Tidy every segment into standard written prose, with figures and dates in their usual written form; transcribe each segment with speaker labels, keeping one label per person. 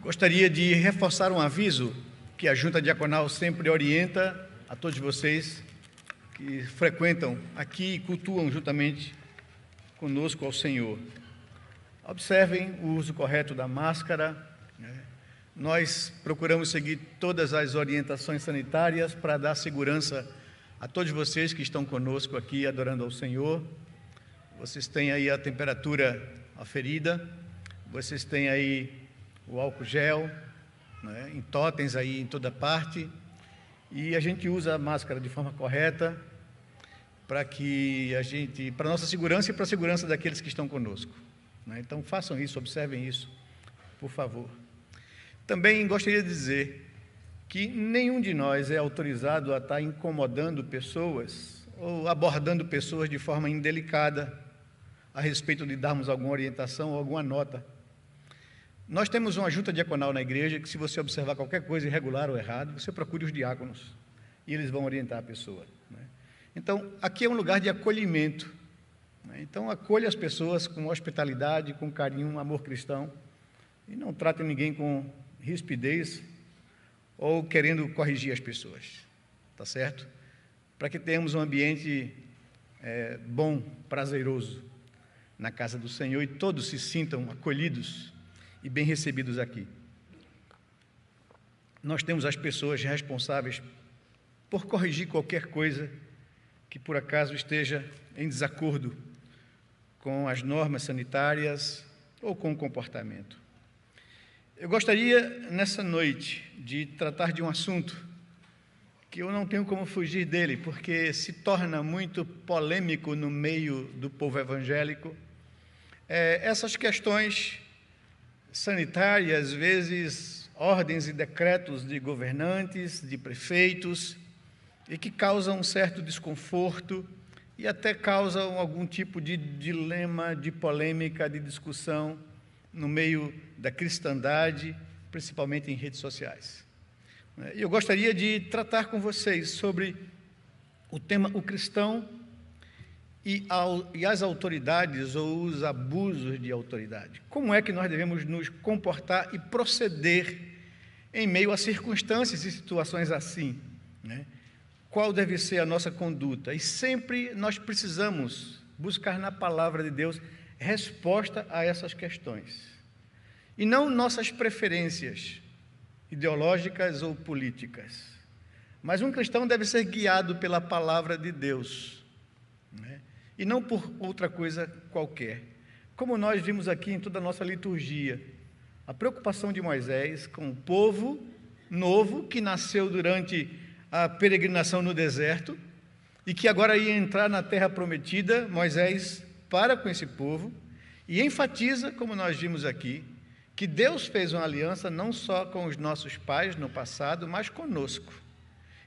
Speaker 1: Gostaria de reforçar um aviso que a Junta Diaconal sempre orienta a todos vocês que frequentam aqui e cultuam juntamente conosco ao Senhor. Observem o uso correto da máscara. Nós procuramos seguir todas as orientações sanitárias para dar segurança a todos vocês que estão conosco aqui adorando ao Senhor. Vocês têm aí a temperatura aferida, vocês têm aí o álcool gel, em totens aí em toda parte, e a gente usa a máscara de forma correta para nossa segurança e para a segurança daqueles que estão conosco. Então façam isso, observem isso, por favor. Também gostaria de dizer que nenhum de nós é autorizado a estar incomodando pessoas ou abordando pessoas de forma indelicada a respeito de darmos alguma orientação ou alguma nota. Nós temos uma junta diaconal na igreja que, se você observar qualquer coisa irregular ou errado, você procure os diáconos e eles vão orientar a pessoa. Então, aqui é um lugar de acolhimento. Então, acolha as pessoas com hospitalidade, com carinho, amor cristão, e não trate ninguém com rispidez ou querendo corrigir as pessoas, tá certo? Para que tenhamos um ambiente bom, prazeroso na casa do Senhor e todos se sintam acolhidos e bem recebidos aqui. Nós temos as pessoas responsáveis por corrigir qualquer coisa que por acaso esteja em desacordo com as normas sanitárias ou com o comportamento. Eu gostaria, nessa noite, de tratar de um assunto que eu não tenho como fugir dele, porque se torna muito polêmico no meio do povo evangélico. Essas questões sanitárias, às vezes, ordens e decretos de governantes, de prefeitos, e que causam um certo desconforto e até causam algum tipo de dilema, de polêmica, de discussão no meio da cristandade, principalmente em redes sociais. Eu gostaria de tratar com vocês sobre o tema o cristão e as autoridades ou os abusos de autoridade. Como é que nós devemos nos comportar e proceder em meio a circunstâncias e situações assim, Qual deve ser a nossa conduta? E sempre nós precisamos buscar na palavra de Deus resposta a essas questões. E não nossas preferências ideológicas ou políticas. Mas um cristão deve ser guiado pela palavra de Deus, e não por outra coisa qualquer. Como nós vimos aqui em toda a nossa liturgia, a preocupação de Moisés com o povo novo que nasceu durante a peregrinação no deserto e que agora ia entrar na terra prometida. Moisés para com esse povo e enfatiza, como nós vimos aqui, que Deus fez uma aliança não só com os nossos pais no passado, mas conosco.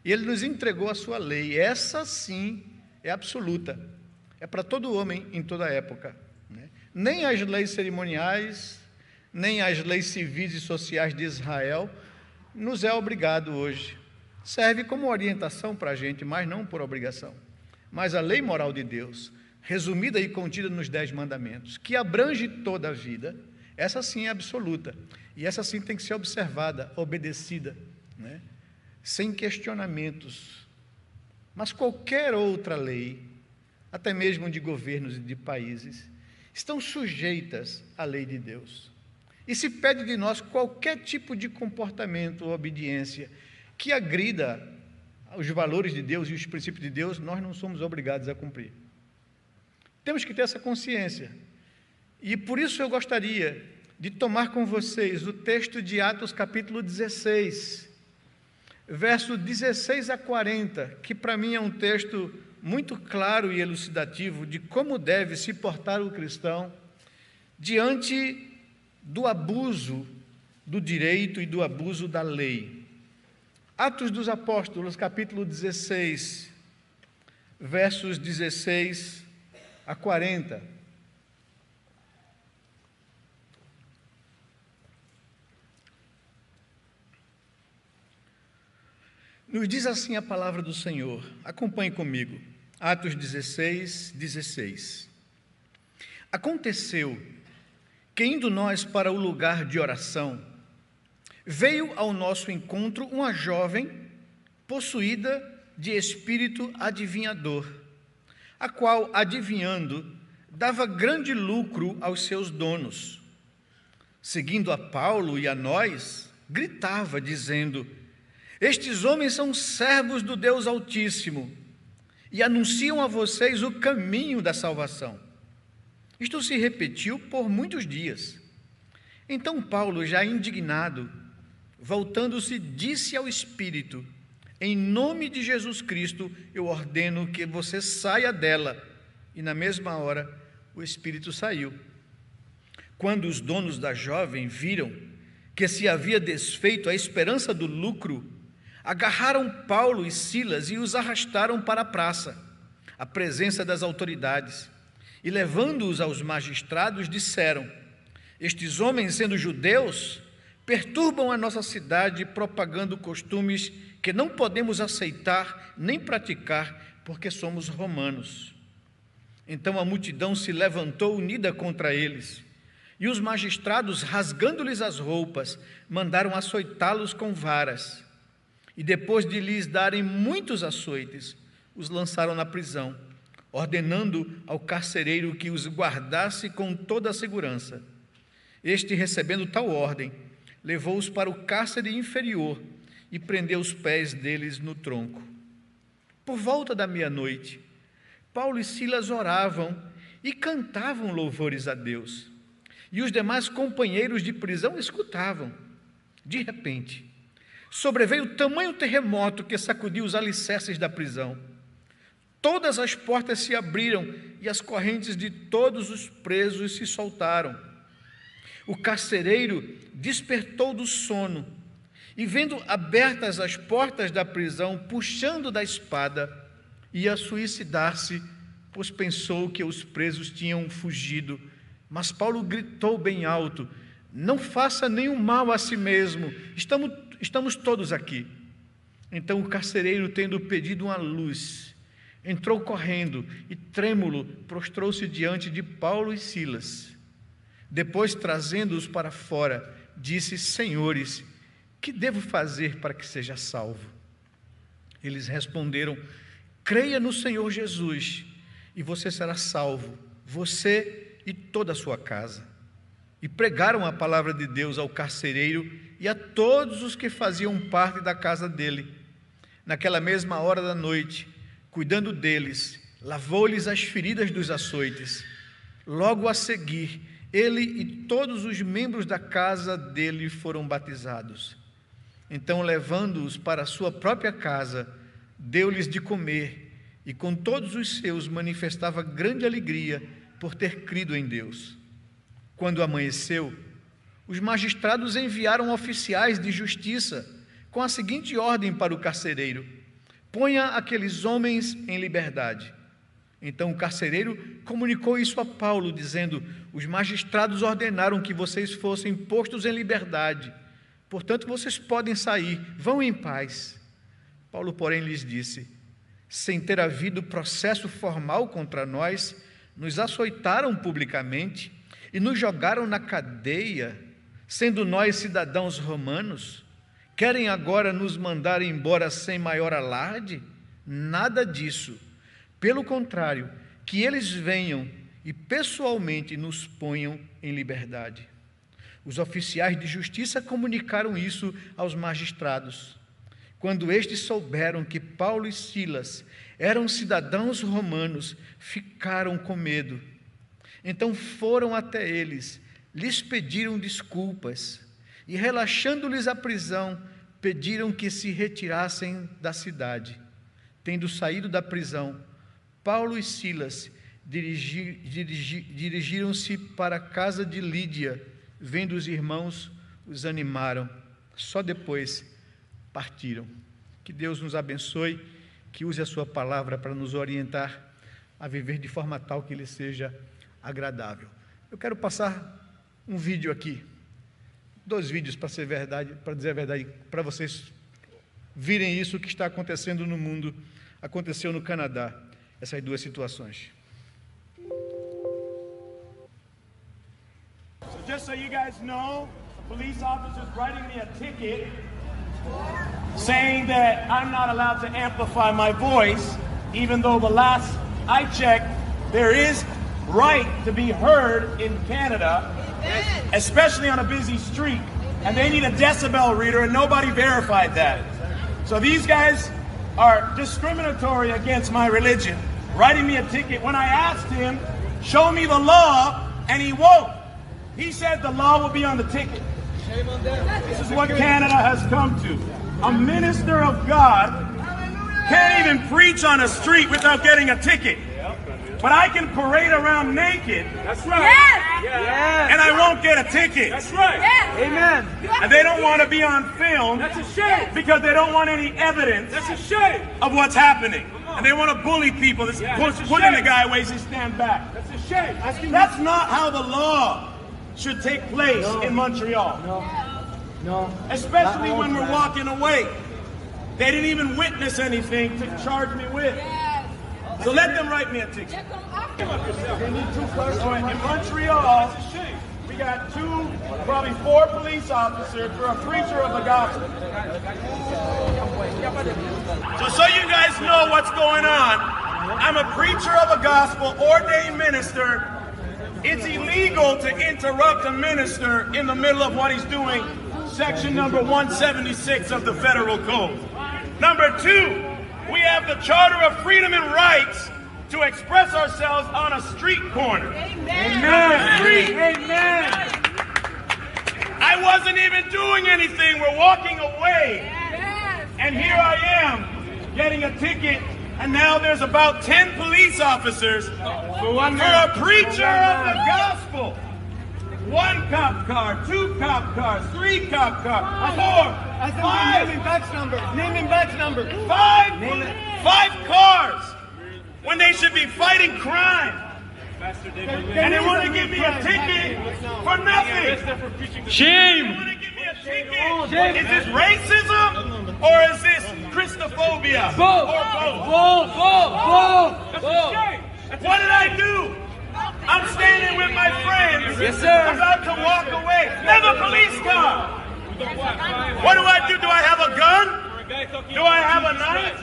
Speaker 1: E Ele nos entregou a sua lei. Essa sim é absoluta. É para todo homem em toda época. Nem as leis cerimoniais, nem as leis civis e sociais de Israel nos é obrigado hoje. Serve como orientação para a gente, mas não por obrigação. Mas a lei moral de Deus, resumida e contida nos 10 mandamentos, que abrange toda a vida, essa sim é absoluta. E essa sim tem que ser observada, obedecida, sem questionamentos. Mas qualquer outra lei, até mesmo de governos e de países, estão sujeitas à lei de Deus. E se pede de nós qualquer tipo de comportamento ou obediência que agrida os valores de Deus e os princípios de Deus, nós não somos obrigados a cumprir. Temos que ter essa consciência. E por isso eu gostaria de tomar com vocês o texto de Atos capítulo 16, verso 16 a 40, que para mim é um texto muito claro e elucidativo de como deve se portar o cristão diante do abuso do direito e do abuso da lei. Atos dos Apóstolos, capítulo 16, versos 16 a 40. Nos diz assim a palavra do Senhor. Acompanhe comigo. Atos 16, 16. Aconteceu que, indo nós para o lugar de oração, veio ao nosso encontro uma jovem possuída de espírito adivinhador, a qual, adivinhando, dava grande lucro aos seus donos. Seguindo a Paulo e a nós, gritava, dizendo: estes homens são servos do Deus Altíssimo e anunciam a vocês o caminho da salvação. Isto se repetiu por muitos dias. Então Paulo, já indignado, voltando-se, disse ao Espírito: em nome de Jesus Cristo, eu ordeno que você saia dela. E na mesma hora, o Espírito saiu. Quando os donos da jovem viram que se havia desfeito a esperança do lucro, agarraram Paulo e Silas e os arrastaram para a praça, à presença das autoridades, e levando-os aos magistrados, disseram: estes homens, sendo judeus, perturbam a nossa cidade, propagando costumes que não podemos aceitar nem praticar, porque somos romanos. Então a multidão se levantou unida contra eles, e os magistrados, rasgando-lhes as roupas, mandaram açoitá-los com varas. E depois de lhes darem muitos açoites, os lançaram na prisão, ordenando ao carcereiro que os guardasse com toda a segurança. Este, recebendo tal ordem, levou-os para o cárcere inferior e prendeu os pés deles no tronco. Por volta da meia-noite, Paulo e Silas oravam e cantavam louvores a Deus, e os demais companheiros de prisão escutavam. De repente, sobreveio tamanho terremoto que sacudiu os alicerces da prisão. Todas as portas se abriram e as correntes de todos os presos se soltaram. O carcereiro despertou do sono e, vendo abertas as portas da prisão, puxando da espada, ia suicidar-se, pois pensou que os presos tinham fugido. Mas Paulo gritou bem alto: não faça nenhum mal a si mesmo, estamos todos aqui. Então o carcereiro, tendo pedido uma luz, entrou correndo e, trêmulo, prostrou-se diante de Paulo e Silas. Depois, trazendo-os para fora, disse: senhores, que devo fazer para que seja salvo? Eles responderam: creia no Senhor Jesus, e você será salvo, você e toda a sua casa. E pregaram a palavra de Deus ao carcereiro e a todos os que faziam parte da casa dele. Naquela mesma hora da noite, cuidando deles, lavou-lhes as feridas dos açoites. Logo a seguir, ele e todos os membros da casa dele foram batizados. Então, levando-os para a sua própria casa, deu-lhes de comer, e com todos os seus manifestava grande alegria por ter crido em Deus. Quando amanheceu, os magistrados enviaram oficiais de justiça com a seguinte ordem para o carcereiro: ponha aqueles homens em liberdade. Então o carcereiro comunicou isso a Paulo, dizendo: os magistrados ordenaram que vocês fossem postos em liberdade, portanto vocês podem sair, vão em paz. Paulo, porém, lhes disse: sem ter havido processo formal contra nós, nos açoitaram publicamente e nos jogaram na cadeia, sendo nós cidadãos romanos. Querem agora nos mandar embora sem maior alarde? Nada disso. Pelo contrário, que eles venham e pessoalmente nos ponham em liberdade. Os oficiais de justiça comunicaram isso aos magistrados. Quando estes souberam que Paulo e Silas eram cidadãos romanos, ficaram com medo. Então foram até eles, lhes pediram desculpas e, relaxando-lhes a prisão, pediram que se retirassem da cidade. Tendo saído da prisão, Paulo e Silas dirigiram-se para a casa de Lídia. Vendo os irmãos, os animaram. Só depois partiram. Que Deus nos abençoe, que use a sua palavra para nos orientar a viver de forma tal que lhe seja agradável. Eu quero passar um vídeo aqui, 2 vídeos para ser verdade, para dizer a verdade, para vocês virem isso que está acontecendo no mundo, aconteceu no Canadá, essas 2 situações.
Speaker 2: So just so you guys know, police officers writing me a ticket saying that I'm not allowed to amplify my voice, even though the last I checked, there is right to be heard in Canada, especially on a busy street, and they need a decibel reader, and nobody verified that. So these guys are discriminatory against my religion, writing me a ticket when I asked him, show me the law, and he won't. He said the law will be on the ticket. This is what Canada has come to. A minister of God can't even preach on a street without getting a ticket. But I can parade around naked.
Speaker 3: That's right.
Speaker 2: Yes. And I won't get a ticket.
Speaker 3: That's right.
Speaker 4: Yes.
Speaker 3: Amen.
Speaker 2: And they don't want to be on film.
Speaker 3: That's a shame.
Speaker 2: Because they don't want any evidence.
Speaker 3: That's a shame.
Speaker 2: Of what's happening. And they want to bully people. Putting the guy away and stand back.
Speaker 3: That's a shame.
Speaker 2: That's not how the law should take place in Montreal.
Speaker 3: No.
Speaker 2: Especially when we're walking away. They didn't even witness anything to charge me with. So let them write me a ticket.
Speaker 3: They need 2 cars.
Speaker 2: So in Montreal, we got probably 4 police officers for a preacher of the gospel. So you guys know what's going on. I'm a preacher of the gospel, ordained minister. It's illegal to interrupt a minister in the middle of what he's doing. Section number 176 of the Federal Code. Number 2, we have the Charter of Freedom and Rights to express ourselves on a street corner.
Speaker 4: Amen.
Speaker 2: Number 3,
Speaker 3: Amen.
Speaker 2: I wasn't even doing anything. We're walking away.
Speaker 4: Yes.
Speaker 2: And here I am getting a ticket. And now there's about 10 police officers for a preacher of the gospel. 1 cop car, 2 cop cars, 3 cop cars, 4, 5.
Speaker 3: Name and batch number. Name and batch number.
Speaker 2: 5 cars when they should be fighting crime. And they want to give me a ticket for nothing.
Speaker 3: Shame.
Speaker 2: They want to give me a ticket. Is this racism or is this Christophobia?
Speaker 3: Both.
Speaker 2: Or both.
Speaker 3: Both.
Speaker 2: What did I do? I'm standing with my friends.
Speaker 3: Yes, sir.
Speaker 2: About to walk away. There's a police car. What do I do? Do I have a gun? Do I have a knife?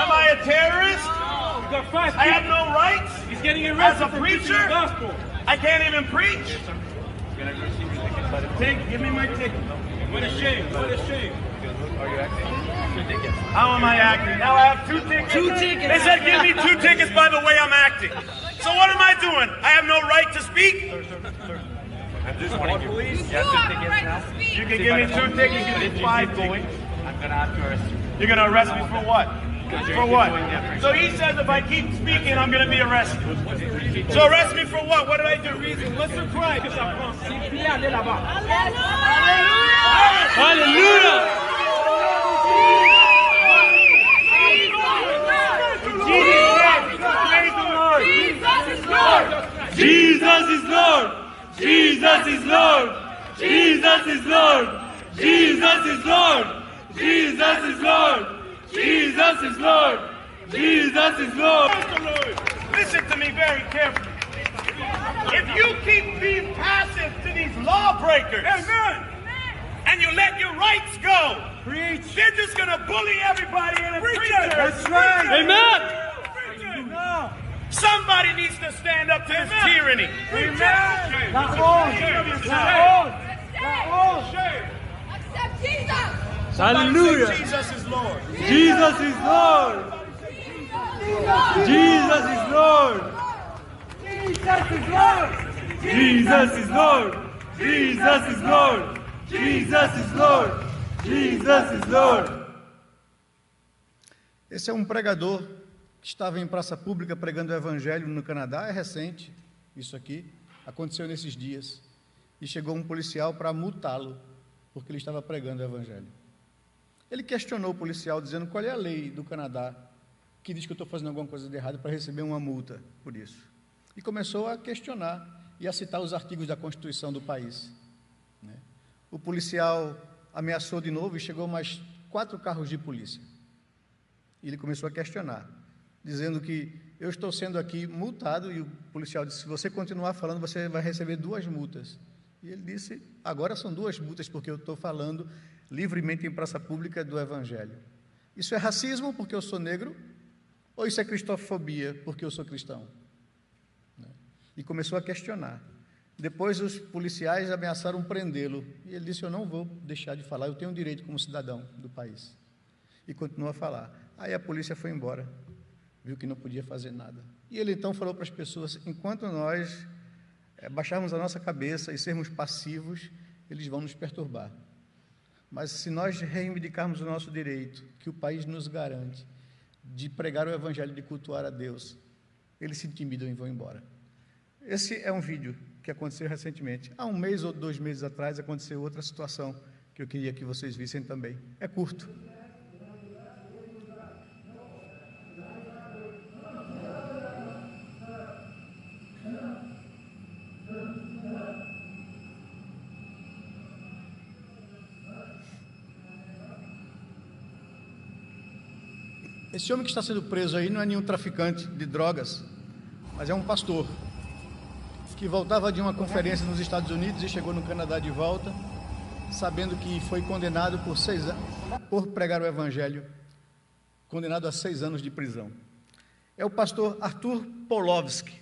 Speaker 2: Am I a terrorist? I have no rights.
Speaker 3: He's getting
Speaker 2: As
Speaker 3: arrested
Speaker 2: a
Speaker 3: for preaching the
Speaker 2: preacher,
Speaker 3: gospel.
Speaker 2: I can't even preach. Give me my ticket.
Speaker 3: What a shame. What a shame.
Speaker 2: How am I acting? Now I have 2 tickets.
Speaker 3: 2 tickets.
Speaker 2: They said give me 2 tickets by the way I'm acting. So what am I doing? I have no right to speak?
Speaker 5: I'm just warning you.
Speaker 4: You
Speaker 5: You have 2
Speaker 4: have the
Speaker 5: tickets
Speaker 4: right
Speaker 5: now.
Speaker 4: to speak.
Speaker 2: You can give me 2 tickets, you can 5 tickets.
Speaker 5: I'm gonna have to arrest you.
Speaker 2: You're gonna arrest me for what?
Speaker 5: you're
Speaker 2: For what?
Speaker 5: doing different.
Speaker 2: So he says if I keep speaking, I'm gonna be arrested. So arrest me for what? What did I do?
Speaker 3: What's the crime?
Speaker 4: Hallelujah.
Speaker 3: Jesus is Lord. Jesus is Lord. Jesus is Lord. Jesus is Lord. Jesus is Lord. Jesus is Lord. Jesus is Lord.
Speaker 2: Listen to me very carefully. If you keep being passive to these lawbreakers, and you let your rights go, they're just going to bully everybody in a preacher.
Speaker 3: That's right.
Speaker 4: Amen.
Speaker 2: Somebody needs to stand up to this tyranny.
Speaker 4: Accept Jesus.
Speaker 3: Hallelujah.
Speaker 2: Say Jesus is Lord.
Speaker 3: Jesus is Lord. Jesus is Lord. Jesus is Lord. Jesus is Lord. Jesus is Lord. Jesus is Lord. Jesus is Lord.
Speaker 1: Esse é um pregador que estava em praça pública pregando o evangelho no Canadá. É recente isso aqui, aconteceu nesses dias. E chegou um policial para multá-lo, porque ele estava pregando o evangelho. Ele questionou o policial, dizendo qual é a lei do Canadá que diz que eu estou fazendo alguma coisa de errado para receber uma multa por isso. E começou a questionar e a citar os artigos da Constituição do país. O policial ameaçou de novo e chegou mais 4 carros de polícia. E ele começou a questionar, dizendo que eu estou sendo aqui multado, e o policial disse, se você continuar falando, você vai receber 2 multas. E ele disse, agora são 2 multas, porque eu estou falando livremente em praça pública do Evangelho. Isso é racismo porque eu sou negro? Ou isso é cristofobia porque eu sou cristão? E começou a questionar. Depois os policiais ameaçaram prendê-lo. E ele disse, eu não vou deixar de falar, eu tenho um direito como cidadão do país. E continuou a falar. Aí a polícia foi embora, viu que não podia fazer nada. E ele então falou para as pessoas, enquanto nós baixarmos a nossa cabeça e sermos passivos, eles vão nos perturbar. Mas se nós reivindicarmos o nosso direito, que o país nos garante, de pregar o Evangelho, de cultuar a Deus, eles se intimidam e vão embora. Esse é um vídeo que aconteceu recentemente. Há 1 mês ou 2 meses atrás aconteceu outra situação que eu queria que vocês vissem também. É curto. Esse homem que está sendo preso aí não é nenhum traficante de drogas, mas é um pastor que voltava de uma conferência nos Estados Unidos e chegou no Canadá de volta, sabendo que foi condenado por 6 anos, por pregar o Evangelho, condenado a 6 anos de prisão. É o pastor Arthur Pawlowski,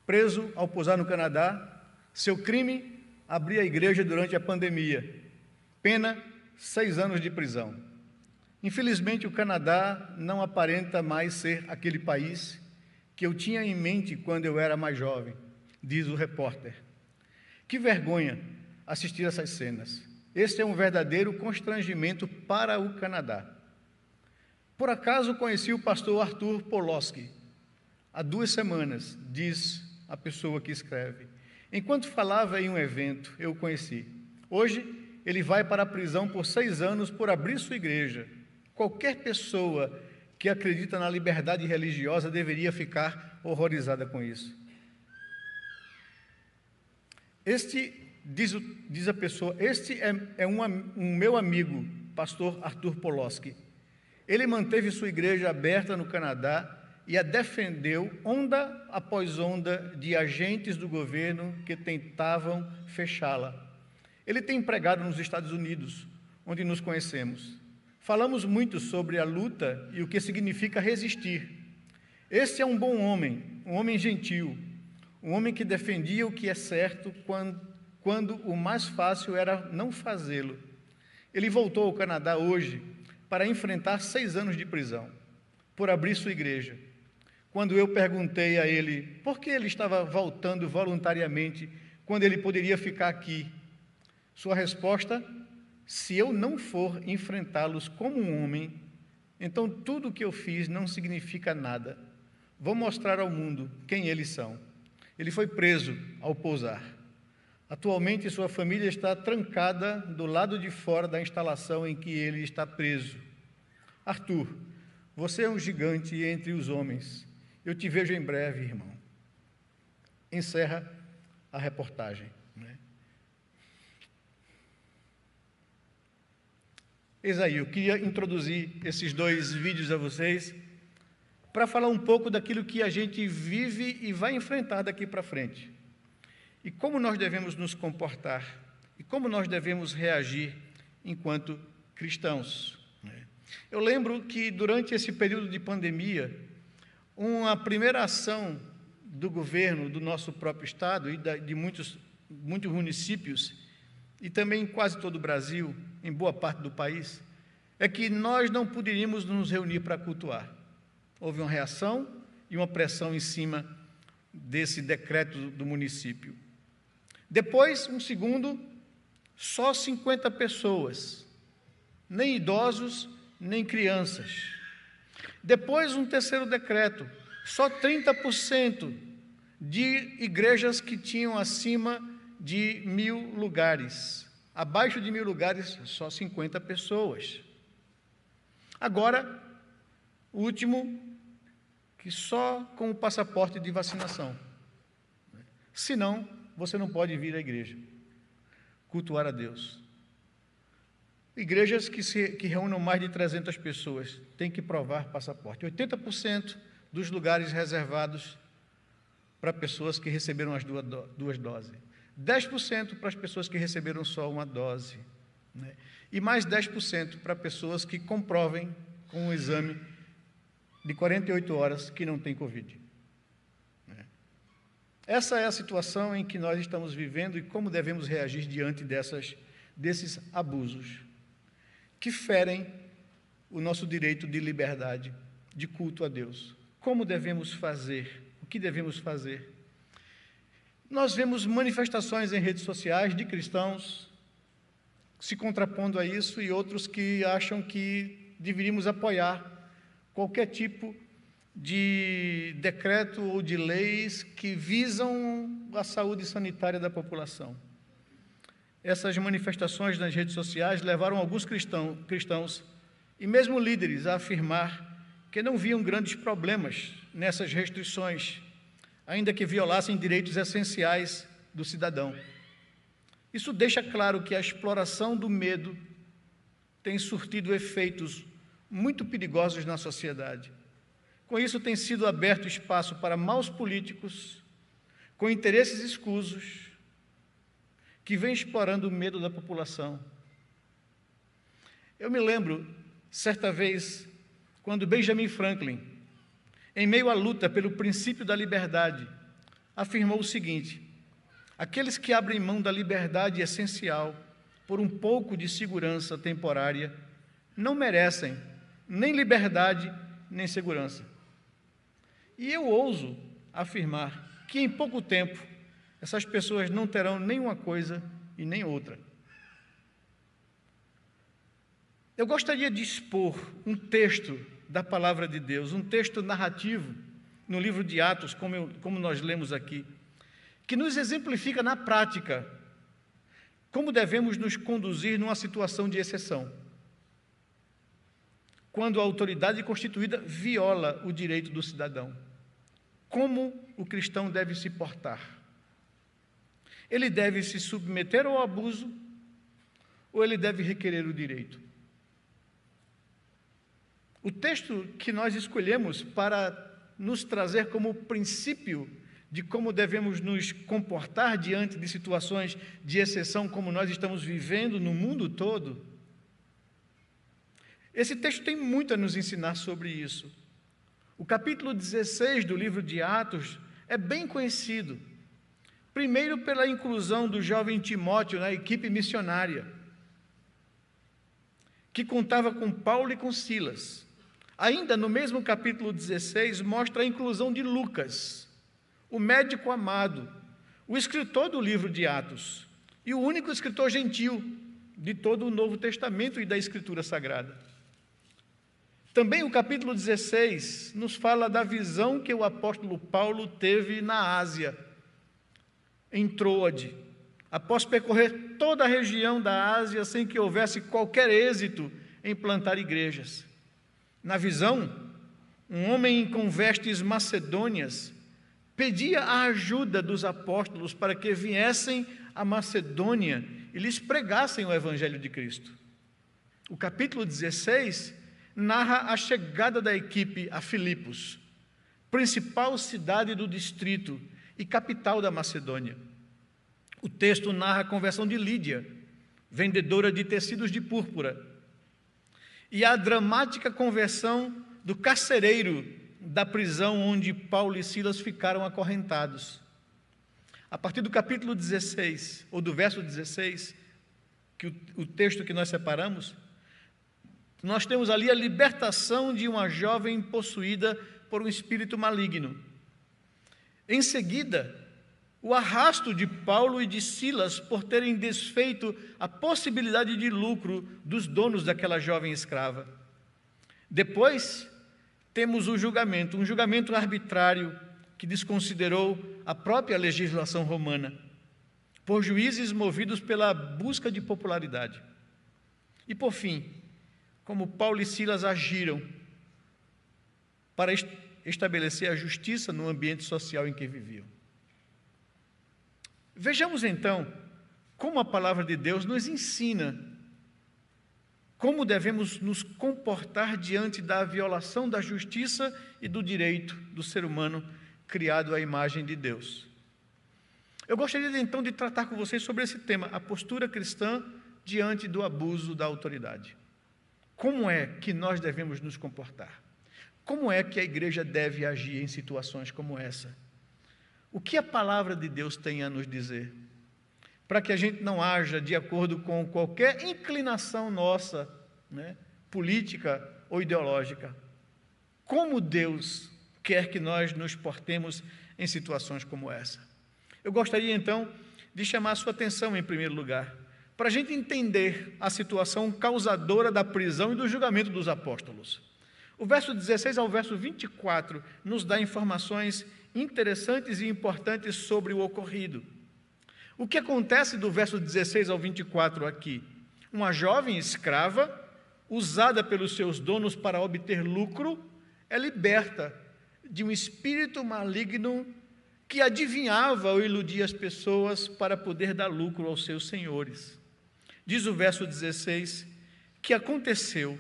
Speaker 1: preso ao pousar no Canadá. Seu crime, abrir a igreja durante a pandemia. Pena, 6 anos de prisão. Infelizmente, o Canadá não aparenta mais ser aquele país que eu tinha em mente quando eu era mais jovem, diz o repórter. Que vergonha assistir essas cenas. Este é um verdadeiro constrangimento para o Canadá. Por acaso conheci o pastor Arthur Pawlowski há 2 semanas, diz a pessoa que escreve. Enquanto falava em um evento, eu o conheci. Hoje, ele vai para a prisão por 6 anos por abrir sua igreja. Qualquer pessoa que acredita na liberdade religiosa deveria ficar horrorizada com isso. Diz a pessoa, este é um meu amigo, pastor Arthur Pawlowski. Ele manteve sua igreja aberta no Canadá e a defendeu onda após onda de agentes do governo que tentavam fechá-la. Ele tem pregado nos Estados Unidos, onde nos conhecemos. Falamos muito sobre a luta e o que significa resistir. Este é um bom homem, um homem gentil, um homem que defendia o que é certo quando o mais fácil era não fazê-lo. Ele voltou ao Canadá hoje para enfrentar 6 anos de prisão, por abrir sua igreja. Quando eu perguntei a ele por que ele estava voltando voluntariamente, quando ele poderia ficar aqui, sua resposta: se eu não for enfrentá-los como um homem, então tudo o que eu fiz não significa nada. Vou mostrar ao mundo quem eles são. Ele foi preso ao pousar. Atualmente, sua família está trancada do lado de fora da instalação em que ele está preso. Arthur, você é um gigante entre os homens. Eu te vejo em breve, irmão. Encerra a reportagem. Eis aí, eu queria introduzir esses 2 vídeos a vocês para falar um pouco daquilo que a gente vive e vai enfrentar daqui para frente. E como nós devemos nos comportar, e como nós devemos reagir enquanto cristãos. Eu lembro que durante esse período de pandemia, uma primeira ação do governo do nosso próprio estado e de muitos municípios, e também em quase todo o Brasil, em boa parte do país, é que nós não poderíamos nos reunir para cultuar. Houve uma reação e uma pressão em cima desse decreto do município. Depois, um segundo, só 50 pessoas, nem idosos, nem crianças. Depois, um terceiro decreto, só 30% de igrejas que tinham acima de 1.000 lugares. Abaixo de 1.000 lugares, só 50 pessoas. Agora, o último, que só com o passaporte de vacinação. Senão, você não pode vir à igreja, cultuar a Deus. Igrejas que reúnam mais de 300 pessoas têm que provar passaporte. 80% dos lugares reservados para pessoas que receberam as 2 doses. 10% para as pessoas que receberam só uma dose, né? E mais 10% para pessoas que comprovem com um exame de 48 horas que não tem Covid. Essa é a situação em que nós estamos vivendo e como devemos reagir diante desses abusos que ferem o nosso direito de liberdade, de culto a Deus. Como devemos fazer? O que devemos fazer? Nós vemos manifestações em redes sociais de cristãos se contrapondo a isso e outros que acham que deveríamos apoiar qualquer tipo de decreto ou de leis que visam a saúde sanitária da população. Essas manifestações nas redes sociais levaram alguns cristãos e mesmo líderes a afirmar que não viam grandes problemas nessas restrições, ainda que violassem direitos essenciais do cidadão. Isso deixa claro que a exploração do medo tem surtido efeitos muito perigosos na sociedade. Com isso, tem sido aberto espaço para maus políticos, com interesses escusos, que vêm explorando o medo da população. Eu me lembro, certa vez, quando Benjamin Franklin, em meio à luta pelo princípio da liberdade, afirmou o seguinte: aqueles que abrem mão da liberdade essencial por um pouco de segurança temporária não merecem nem liberdade nem segurança. E eu ouso afirmar que em pouco tempo essas pessoas não terão nem uma coisa e nem outra. Eu gostaria de expor um texto da Palavra de Deus, um texto narrativo no livro de Atos, como nós lemos aqui, que nos exemplifica na prática como devemos nos conduzir numa situação de exceção, quando a autoridade constituída viola o direito do cidadão. Como o cristão deve se portar? Ele deve se submeter ao abuso ou ele deve requerer o direito? O texto que nós escolhemos para nos trazer como princípio de como devemos nos comportar diante de situações de exceção como nós estamos vivendo no mundo todo, esse texto tem muito a nos ensinar sobre isso. O capítulo 16 do livro de Atos é bem conhecido, primeiro pela inclusão do jovem Timóteo na equipe missionária, que contava com Paulo e com Silas. Ainda no mesmo capítulo 16, mostra a inclusão de Lucas, o médico amado, o escritor do livro de Atos, e o único escritor gentil de todo o Novo Testamento e da Escritura Sagrada. Também o capítulo 16 nos fala da visão que o apóstolo Paulo teve na Ásia, em Troade, após percorrer toda a região da Ásia sem que houvesse qualquer êxito em plantar igrejas. Na visão, um homem com vestes macedônias pedia a ajuda dos apóstolos para que viessem à Macedônia e lhes pregassem o Evangelho de Cristo. O capítulo 16 narra a chegada da equipe a Filipos, principal cidade do distrito e capital da Macedônia. O texto narra a conversão de Lídia, vendedora de tecidos de púrpura, e a dramática conversão do carcereiro da prisão onde Paulo e Silas ficaram acorrentados. A partir do capítulo 16, ou do verso 16, que o texto que nós separamos, nós temos ali a libertação de uma jovem possuída por um espírito maligno. Em seguida, o arrasto de Paulo e de Silas por terem desfeito a possibilidade de lucro dos donos daquela jovem escrava. Depois, temos o julgamento, um julgamento arbitrário que desconsiderou a própria legislação romana, por juízes movidos pela busca de popularidade. E, por fim, como Paulo e Silas agiram para estabelecer a justiça no ambiente social em que viviam. Vejamos então como a palavra de Deus nos ensina como devemos nos comportar diante da violação da justiça e do direito do ser humano criado à imagem de Deus. Eu gostaria então de tratar com vocês sobre esse tema, a postura cristã diante do abuso da autoridade. Como é que nós devemos nos comportar? Como é que a igreja deve agir em situações como essa? O que a palavra de Deus tem a nos dizer? Para que a gente não haja de acordo com qualquer inclinação nossa, né, política ou ideológica. Como Deus quer que nós nos portemos em situações como essa? Eu gostaria, então, de chamar a sua atenção, em primeiro lugar, para a gente entender a situação causadora da prisão e do julgamento dos apóstolos. O verso 16 ao verso 24 nos dá informações interessantes e importantes sobre o ocorrido. O que acontece do verso 16 ao 24 aqui? Uma jovem escrava, usada pelos seus donos para obter lucro, é liberta de um espírito maligno que adivinhava ou iludia as pessoas para poder dar lucro aos seus senhores. Diz o verso 16, que aconteceu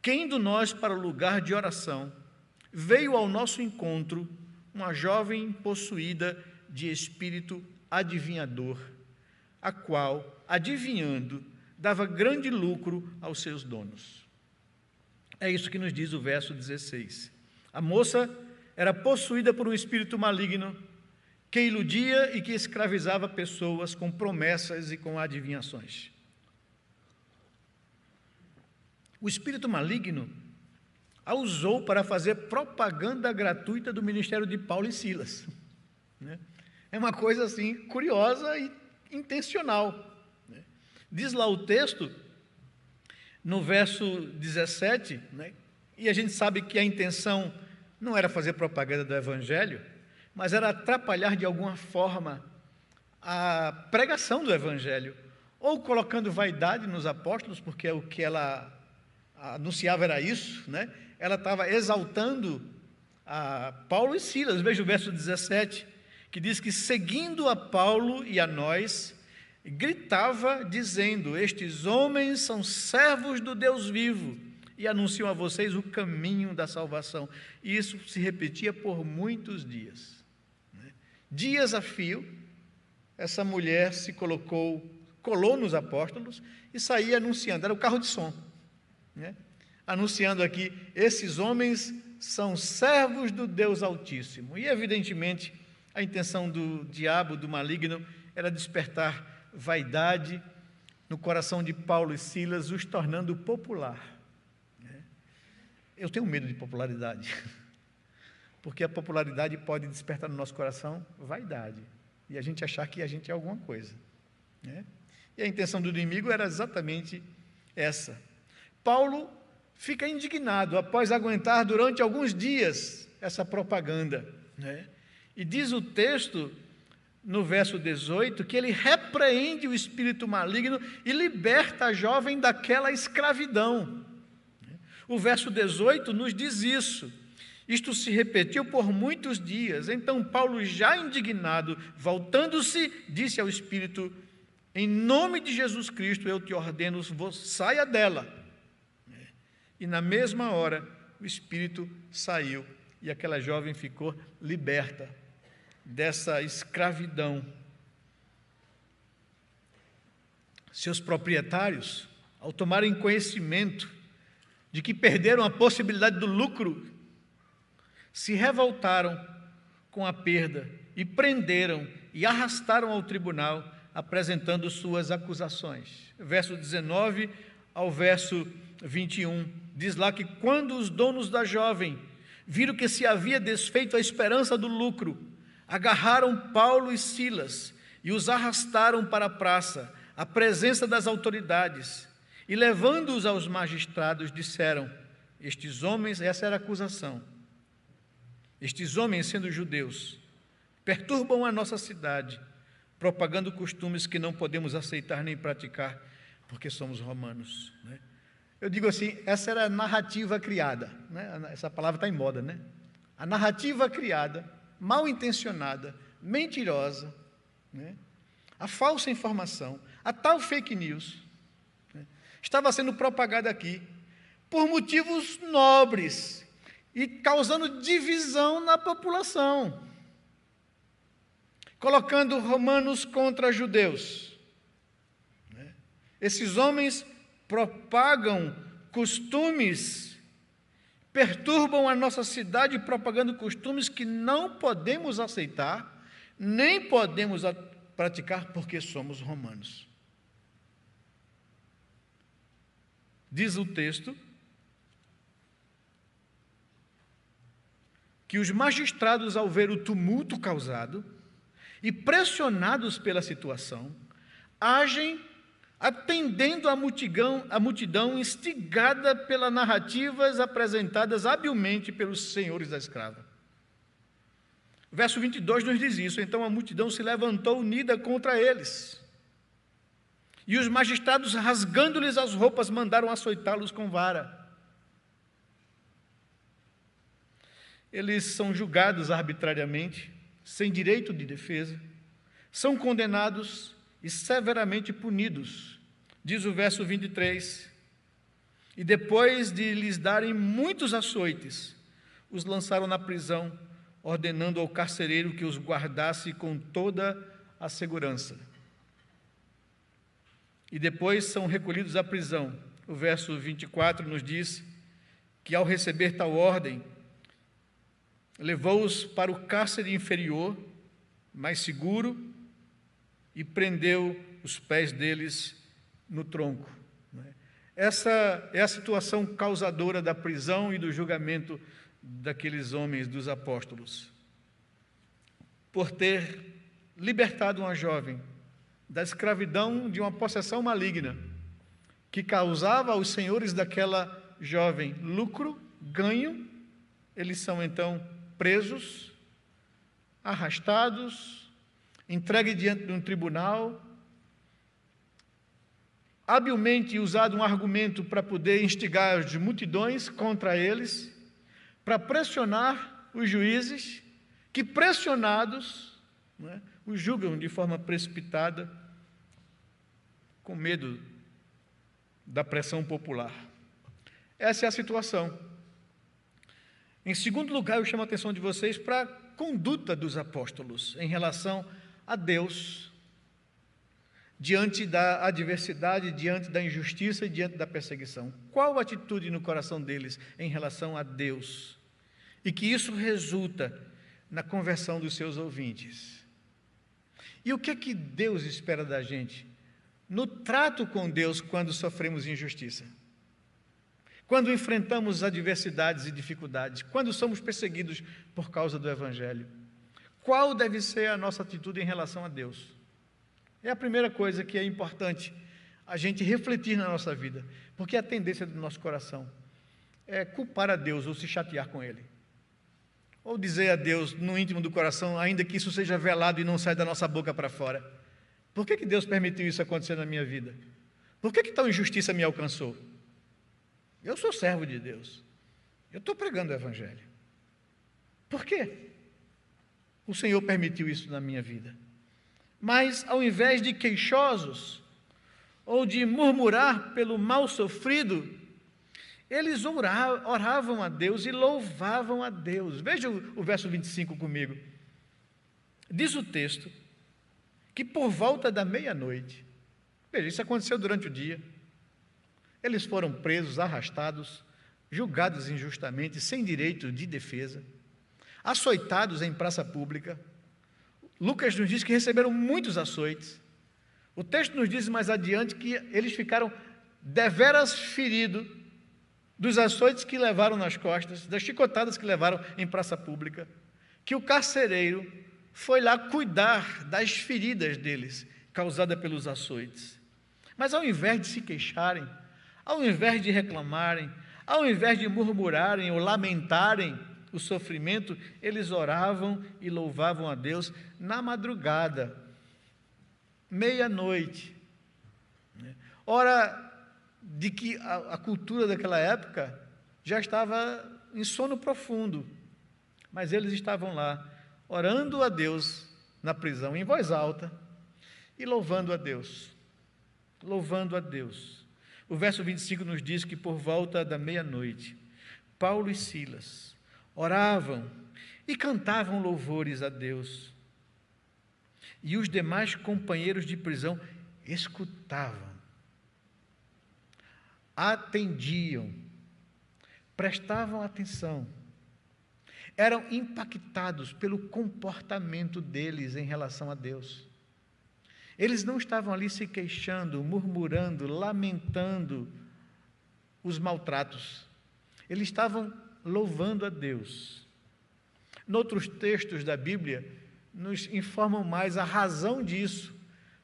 Speaker 1: que, indo nós para o lugar de oração, veio ao nosso encontro uma jovem possuída de espírito adivinhador, a qual, adivinhando, dava grande lucro aos seus donos. É isso que nos diz o verso 16. A moça era possuída por um espírito maligno que iludia e que escravizava pessoas com promessas e com adivinhações. O espírito maligno a usou para fazer propaganda gratuita do ministério de Paulo e Silas. É uma coisa assim curiosa e intencional. Diz lá o texto, no verso 17, e a gente sabe que a intenção não era fazer propaganda do Evangelho, mas era atrapalhar de alguma forma a pregação do Evangelho, ou colocando vaidade nos apóstolos, porque o que ela anunciava era isso, Ela estava exaltando a Paulo e Silas. Veja o verso 17, que diz que, seguindo a Paulo e a nós, gritava dizendo: estes homens são servos do Deus vivo e anunciam a vocês o caminho da salvação. E isso se repetia por muitos dias. Dias a fio, essa mulher se colou nos apóstolos e saía anunciando, era o carro de som, anunciando aqui: esses homens são servos do Deus Altíssimo. E evidentemente a intenção do diabo, do maligno, era despertar vaidade no coração de Paulo e Silas, os tornando popular. Eu tenho medo de popularidade, porque a popularidade pode despertar no nosso coração vaidade, e a gente achar que a gente é alguma coisa. E a intenção do inimigo era exatamente essa. Paulo fica indignado após aguentar durante alguns dias essa propaganda, E diz o texto, no verso 18, que ele repreende o espírito maligno e liberta a jovem daquela escravidão. O verso 18 nos diz isso. Isto se repetiu por muitos dias. Então Paulo, já indignado, voltando-se, disse ao espírito: em nome de Jesus Cristo eu te ordeno, saia dela. E na mesma hora o espírito saiu e aquela jovem ficou liberta dessa escravidão. Seus proprietários, ao tomarem conhecimento de que perderam a possibilidade do lucro, se revoltaram com a perda e prenderam e arrastaram ao tribunal, apresentando suas acusações. Verso 19 ao verso 21, diz lá que quando os donos da jovem viram que se havia desfeito a esperança do lucro, agarraram Paulo e Silas e os arrastaram para a praça, à presença das autoridades, e levando-os aos magistrados, disseram: estes homens, essa era a acusação, estes homens, sendo judeus, perturbam a nossa cidade, propagando costumes que não podemos aceitar nem praticar, porque somos romanos. Eu digo assim, essa era a narrativa criada, Essa palavra está em moda, A narrativa criada, mal intencionada, mentirosa, a falsa informação, a tal fake news, estava sendo propagada aqui por motivos nobres e causando divisão na população. colocando romanos contra judeus. Esses homens propagam costumes, perturbam a nossa cidade propagando costumes que não podemos aceitar, nem podemos praticar porque somos romanos. Diz o texto que os magistrados, ao ver o tumulto causado e pressionados pela situação, agem atendendo à multidão instigada pelas narrativas apresentadas habilmente pelos senhores da escrava. O verso 22 nos diz isso: então a multidão se levantou unida contra eles, e os magistrados, rasgando-lhes as roupas, mandaram açoitá-los com vara. Eles são julgados arbitrariamente, sem direito de defesa, são condenados e severamente punidos. Diz o verso 23, e depois de lhes darem muitos açoites, os lançaram na prisão, ordenando ao carcereiro que os guardasse com toda a segurança. E depois são recolhidos à prisão. O verso 24 nos diz que, ao receber tal ordem, levou-os para o cárcere inferior, mais seguro, e prendeu os pés deles no tronco. Essa é a situação causadora da prisão e do julgamento daqueles homens, dos apóstolos. Por ter libertado uma jovem da escravidão de uma possessão maligna, que causava aos senhores daquela jovem lucro, ganho, eles são então presos, arrastados, entregues diante de um tribunal, habilmente usado um argumento para poder instigar as multidões contra eles, para pressionar os juízes, que pressionados, os julgam de forma precipitada, com medo da pressão popular. Essa é a situação. Em segundo lugar, eu chamo a atenção de vocês para a conduta dos apóstolos em relação a Deus, diante da adversidade, diante da injustiça e diante da perseguição. Qual a atitude no coração deles em relação a Deus? E que isso resulta na conversão dos seus ouvintes. E o que é que Deus espera da gente no trato com Deus quando sofremos injustiça? Quando enfrentamos adversidades e dificuldades, quando somos perseguidos por causa do Evangelho, qual deve ser a nossa atitude em relação a Deus? É a primeira coisa que é importante a gente refletir na nossa vida, porque a tendência do nosso coração é culpar a Deus ou se chatear com Ele, ou dizer a Deus no íntimo do coração, ainda que isso seja velado e não saia da nossa boca para fora: por que Deus permitiu isso acontecer na minha vida? Por que tal injustiça me alcançou? Eu sou servo de Deus, eu estou pregando o Evangelho. Por quê o Senhor permitiu isso na minha vida? Mas, ao invés de queixosos, ou de murmurar pelo mal sofrido, eles oravam a Deus e louvavam a Deus. Veja o verso 25 comigo. Diz o texto que por volta da meia-noite, veja, isso aconteceu durante o dia, eles foram presos, arrastados, julgados injustamente, sem direito de defesa, açoitados em praça pública. Lucas nos diz que receberam muitos açoites. O texto nos diz mais adiante que eles ficaram deveras feridos dos açoites que levaram nas costas, das chicotadas que levaram em praça pública, que o carcereiro foi lá cuidar das feridas deles, causadas pelos açoites. Mas ao invés de se queixarem, ao invés de reclamarem, ao invés de murmurarem ou lamentarem o sofrimento, eles oravam e louvavam a Deus na madrugada, meia-noite. Hora de que a cultura daquela época já estava em sono profundo, mas eles estavam lá, orando a Deus na prisão, em voz alta, e louvando a Deus, louvando a Deus. O verso 25 nos diz que por volta da meia-noite, Paulo e Silas oravam e cantavam louvores a Deus. E os demais companheiros de prisão escutavam, atendiam, prestavam atenção, eram impactados pelo comportamento deles em relação a Deus. Eles não estavam ali se queixando, murmurando, lamentando os maltratos. Eles estavam louvando a Deus. Noutros textos da Bíblia, nos informam mais a razão disso,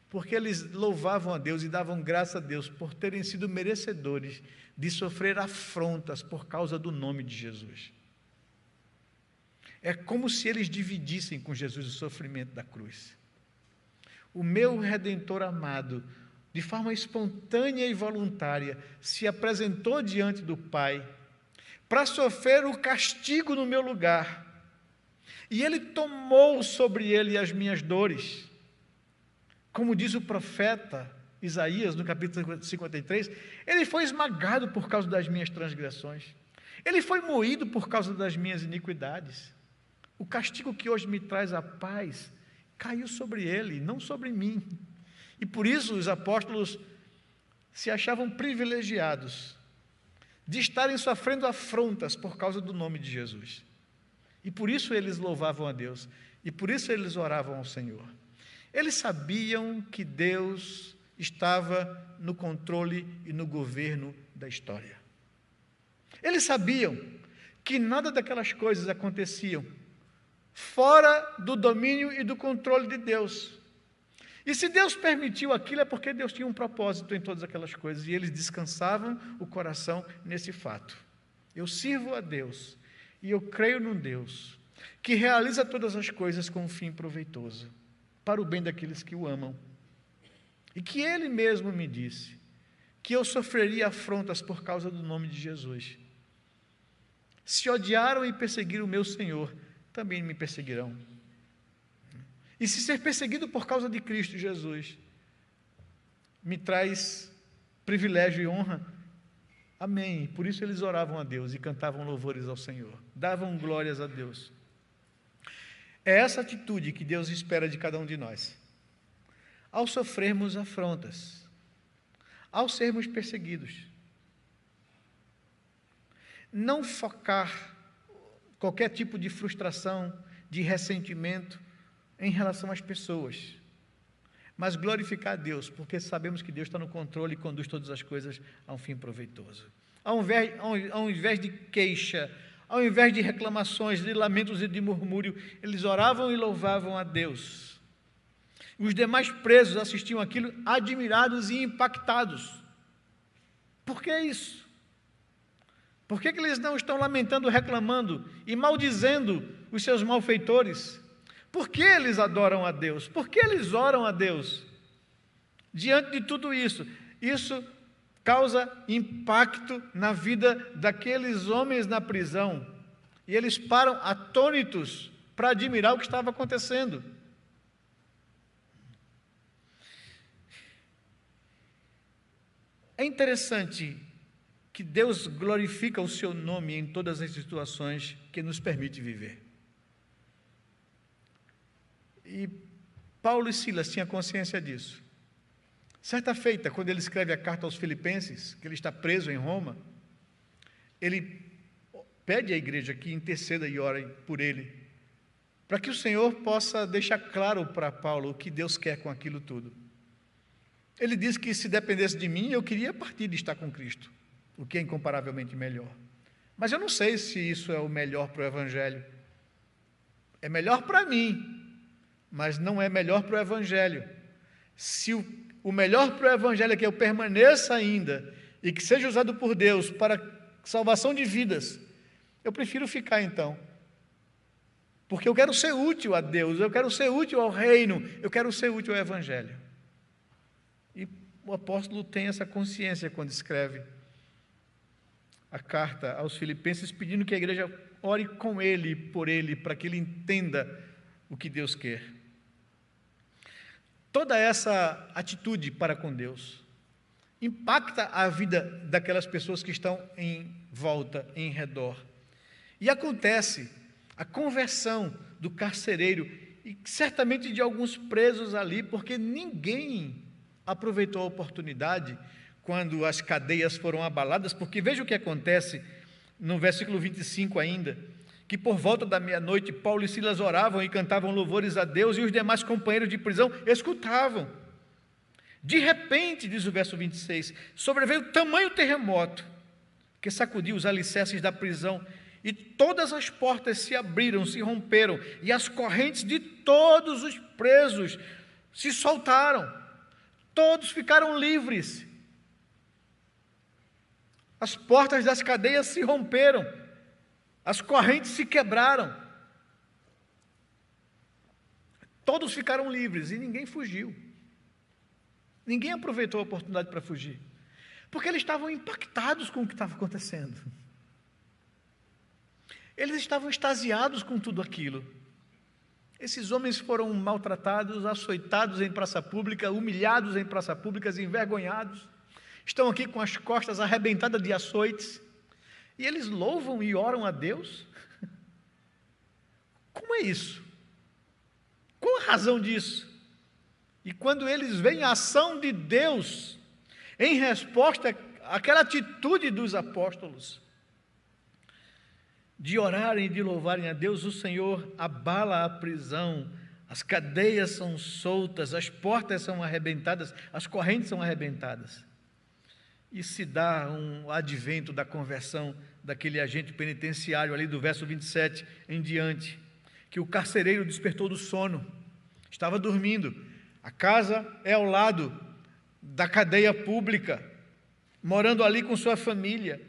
Speaker 1: porque eles louvavam a Deus e davam graça a Deus por terem sido merecedores de sofrer afrontas por causa do nome de Jesus. É como se eles dividissem com Jesus o sofrimento da cruz. O meu Redentor amado, de forma espontânea e voluntária, se apresentou diante do Pai para sofrer o castigo no meu lugar. E Ele tomou sobre Ele as minhas dores. Como diz o profeta Isaías, no capítulo 53, Ele foi esmagado por causa das minhas transgressões. Ele foi moído por causa das minhas iniquidades. O castigo que hoje me traz a paz caiu sobre Ele, não sobre mim. E por isso os apóstolos se achavam privilegiados de estarem sofrendo afrontas por causa do nome de Jesus. E por isso eles louvavam a Deus, e por isso eles oravam ao Senhor. Eles sabiam que Deus estava no controle e no governo da história. Eles sabiam que nada daquelas coisas aconteciam fora do domínio e do controle de Deus. E se Deus permitiu aquilo, é porque Deus tinha um propósito em todas aquelas coisas, e eles descansavam o coração nesse fato. Eu sirvo a Deus, e eu creio num Deus que realiza todas as coisas com um fim proveitoso, para o bem daqueles que o amam. E que Ele mesmo me disse que eu sofreria afrontas por causa do nome de Jesus. Se odiaram e perseguiram o meu Senhor, também me perseguirão. E se ser perseguido por causa de Cristo Jesus me traz privilégio e honra, amém. Por isso eles oravam a Deus e cantavam louvores ao Senhor, davam glórias a Deus. É essa atitude que Deus espera de cada um de nós. Ao sofrermos afrontas, ao sermos perseguidos, não focar qualquer tipo de frustração, de ressentimento em relação às pessoas, mas glorificar a Deus, porque sabemos que Deus está no controle e conduz todas as coisas a um fim proveitoso. Ao invés de queixa, ao invés de reclamações, de lamentos e de murmúrio, eles oravam e louvavam a Deus. Os demais presos assistiam aquilo admirados e impactados. Por que isso? Por que eles não estão lamentando, reclamando e maldizendo os seus malfeitores? Por que eles adoram a Deus? Por que eles oram a Deus? Diante de tudo isso, isso causa impacto na vida daqueles homens na prisão. E eles param atônitos para admirar o que estava acontecendo. É interessante que Deus glorifica o seu nome em todas as situações que nos permite viver. E Paulo e Silas tinham consciência disso. Certa feita, quando ele escreve a carta aos Filipenses, que ele está preso em Roma, ele pede à igreja que interceda e ore por ele, para que o Senhor possa deixar claro para Paulo o que Deus quer com aquilo tudo. Ele diz que se dependesse de mim, eu queria partir de estar com Cristo, o que é incomparavelmente melhor. Mas eu não sei se isso é o melhor para o Evangelho. É melhor para mim, mas não é melhor para o Evangelho. Se o melhor para o Evangelho é que eu permaneça ainda e que seja usado por Deus para salvação de vidas, eu prefiro ficar então. Porque eu quero ser útil a Deus, eu quero ser útil ao reino, eu quero ser útil ao Evangelho. E o apóstolo tem essa consciência quando escreve a carta aos Filipenses, pedindo que a igreja ore com ele, por ele, para que ele entenda o que Deus quer. Toda essa atitude para com Deus impacta a vida daquelas pessoas que estão em volta, em redor. E acontece a conversão do carcereiro e certamente de alguns presos ali, porque ninguém aproveitou a oportunidade quando as cadeias foram abaladas, porque veja o que acontece no versículo 25 ainda, que por volta da meia-noite Paulo e Silas oravam e cantavam louvores a Deus, e os demais companheiros de prisão escutavam. De repente, diz o verso 26, sobreveio tamanho terremoto que sacudiu os alicerces da prisão, e todas as portas se abriram, se romperam, e as correntes de todos os presos se soltaram. Todos ficaram livres. As portas das cadeias se romperam, as correntes se quebraram. Todos ficaram livres e ninguém fugiu. Ninguém aproveitou a oportunidade para fugir, porque eles estavam impactados com o que estava acontecendo. Eles estavam extasiados com tudo aquilo. Esses homens foram maltratados, açoitados em praça pública, humilhados em praça pública, envergonhados. Estão aqui com as costas arrebentadas de açoites, e eles louvam e oram a Deus? Como é isso? Qual a razão disso? E quando eles veem a ação de Deus, em resposta àquela atitude dos apóstolos, de orarem e de louvarem a Deus, o Senhor abala a prisão, as cadeias são soltas, as portas são arrebentadas, as correntes são arrebentadas. E se dá um advento da conversão daquele agente penitenciário ali do verso 27 em diante, que o carcereiro despertou do sono, estava dormindo. A casa é ao lado da cadeia pública, morando ali com sua família.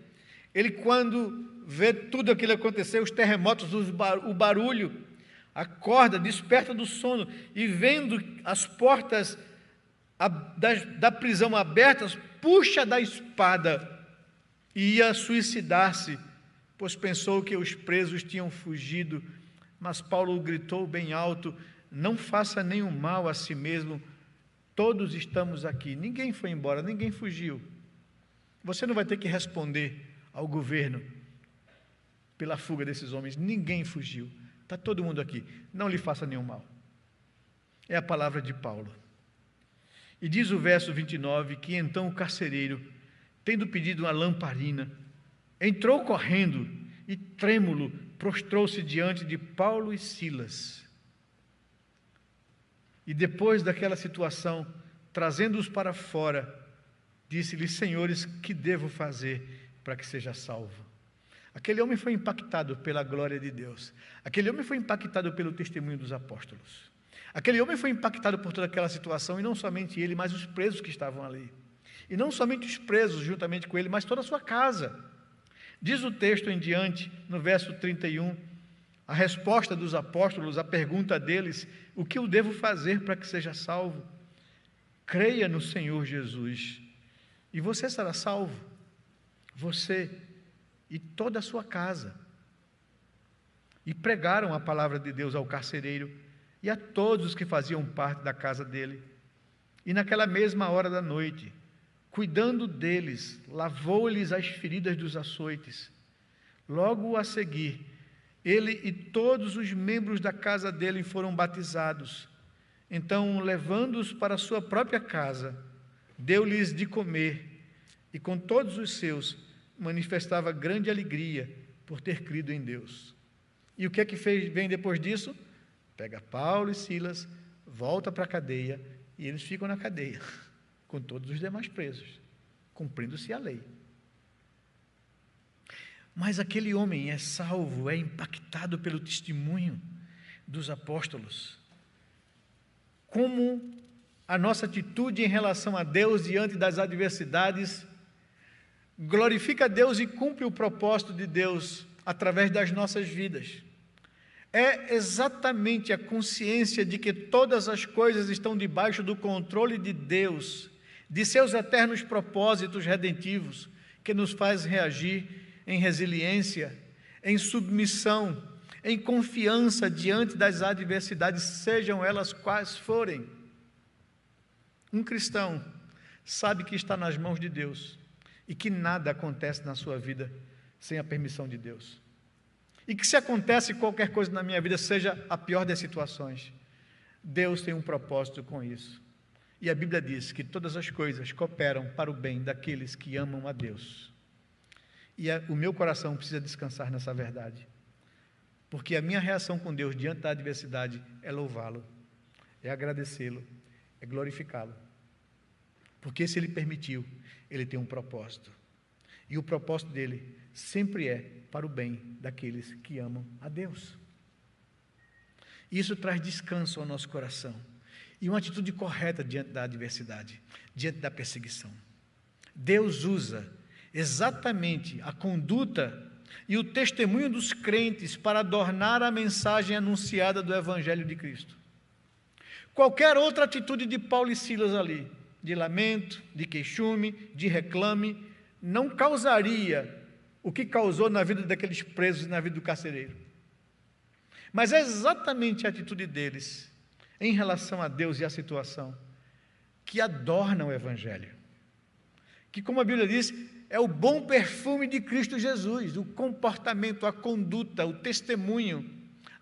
Speaker 1: Ele, quando vê tudo aquilo acontecer, os terremotos, o barulho, acorda, desperta do sono, e vendo as portas da prisão abertas, puxa da espada e ia suicidar-se, pois pensou que os presos tinham fugido. Mas Paulo gritou bem alto: não faça nenhum mal a si mesmo, todos estamos aqui. Ninguém foi embora, ninguém fugiu. Você não vai ter que responder ao governo pela fuga desses homens, ninguém fugiu, está todo mundo aqui, não lhe faça nenhum mal. É a palavra de Paulo. E diz o verso 29, que então o carcereiro, tendo pedido uma lamparina, entrou correndo e trêmulo, prostrou-se diante de Paulo e Silas. E depois daquela situação, trazendo-os para fora, disse-lhes: senhores, que devo fazer para que seja salvo? Aquele homem foi impactado pela glória de Deus. Aquele homem foi impactado pelo testemunho dos apóstolos. Aquele homem foi impactado por toda aquela situação, e não somente ele, mas os presos que estavam ali. E não somente os presos juntamente com ele, mas toda a sua casa. Diz o texto em diante, no verso 31, a resposta dos apóstolos, a pergunta deles: o que eu devo fazer para que seja salvo? Creia no Senhor Jesus, e você será salvo, você e toda a sua casa. E pregaram a palavra de Deus ao carcereiro e a todos os que faziam parte da casa dele. E naquela mesma hora da noite, cuidando deles, lavou-lhes as feridas dos açoites. Logo a seguir, ele e todos os membros da casa dele foram batizados. Então, levando-os para a sua própria casa, deu-lhes de comer, e com todos os seus manifestava grande alegria por ter crido em Deus. E o que é que vem depois disso? Pega Paulo e Silas, volta para a cadeia, e eles ficam na cadeia, com todos os demais presos, cumprindo-se a lei. Mas aquele homem é salvo, é impactado pelo testemunho dos apóstolos. Como a nossa atitude em relação a Deus diante das adversidades glorifica a Deus e cumpre o propósito de Deus através das nossas vidas. É exatamente a consciência de que todas as coisas estão debaixo do controle de Deus, de seus eternos propósitos redentivos, que nos faz reagir em resiliência, em submissão, em confiança diante das adversidades, sejam elas quais forem. Um cristão sabe que está nas mãos de Deus e que nada acontece na sua vida sem a permissão de Deus. E que se acontece qualquer coisa na minha vida, seja a pior das situações, Deus tem um propósito com isso. E a Bíblia diz que todas as coisas cooperam para o bem daqueles que amam a Deus. E o meu coração precisa descansar nessa verdade. Porque a minha reação com Deus diante da adversidade é louvá-lo, é agradecê-lo, é glorificá-lo. Porque se Ele permitiu, Ele tem um propósito. E o propósito dele sempre é para o bem daqueles que amam a Deus. Isso traz descanso ao nosso coração e uma atitude correta diante da adversidade, diante da perseguição. Deus usa exatamente a conduta e o testemunho dos crentes para adornar a mensagem anunciada do Evangelho de Cristo. Qualquer outra atitude de Paulo e Silas ali, de lamento, de queixume, de reclame, não causaria o que causou na vida daqueles presos e na vida do carcereiro. Mas é exatamente a atitude deles em relação a Deus e à situação que adorna o Evangelho. Que, como a Bíblia diz, é o bom perfume de Cristo Jesus, o comportamento, a conduta, o testemunho,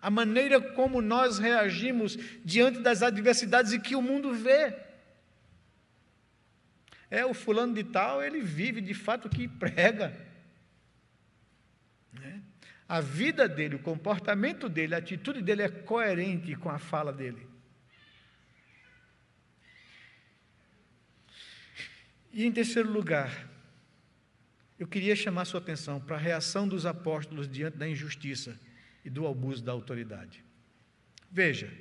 Speaker 1: a maneira como nós reagimos diante das adversidades e que o mundo vê. O fulano de tal, ele vive de fato o que prega. A vida dele, o comportamento dele, a atitude dele é coerente com a fala dele. E em terceiro lugar, eu queria chamar sua atenção para a reação dos apóstolos diante da injustiça e do abuso da autoridade. Veja,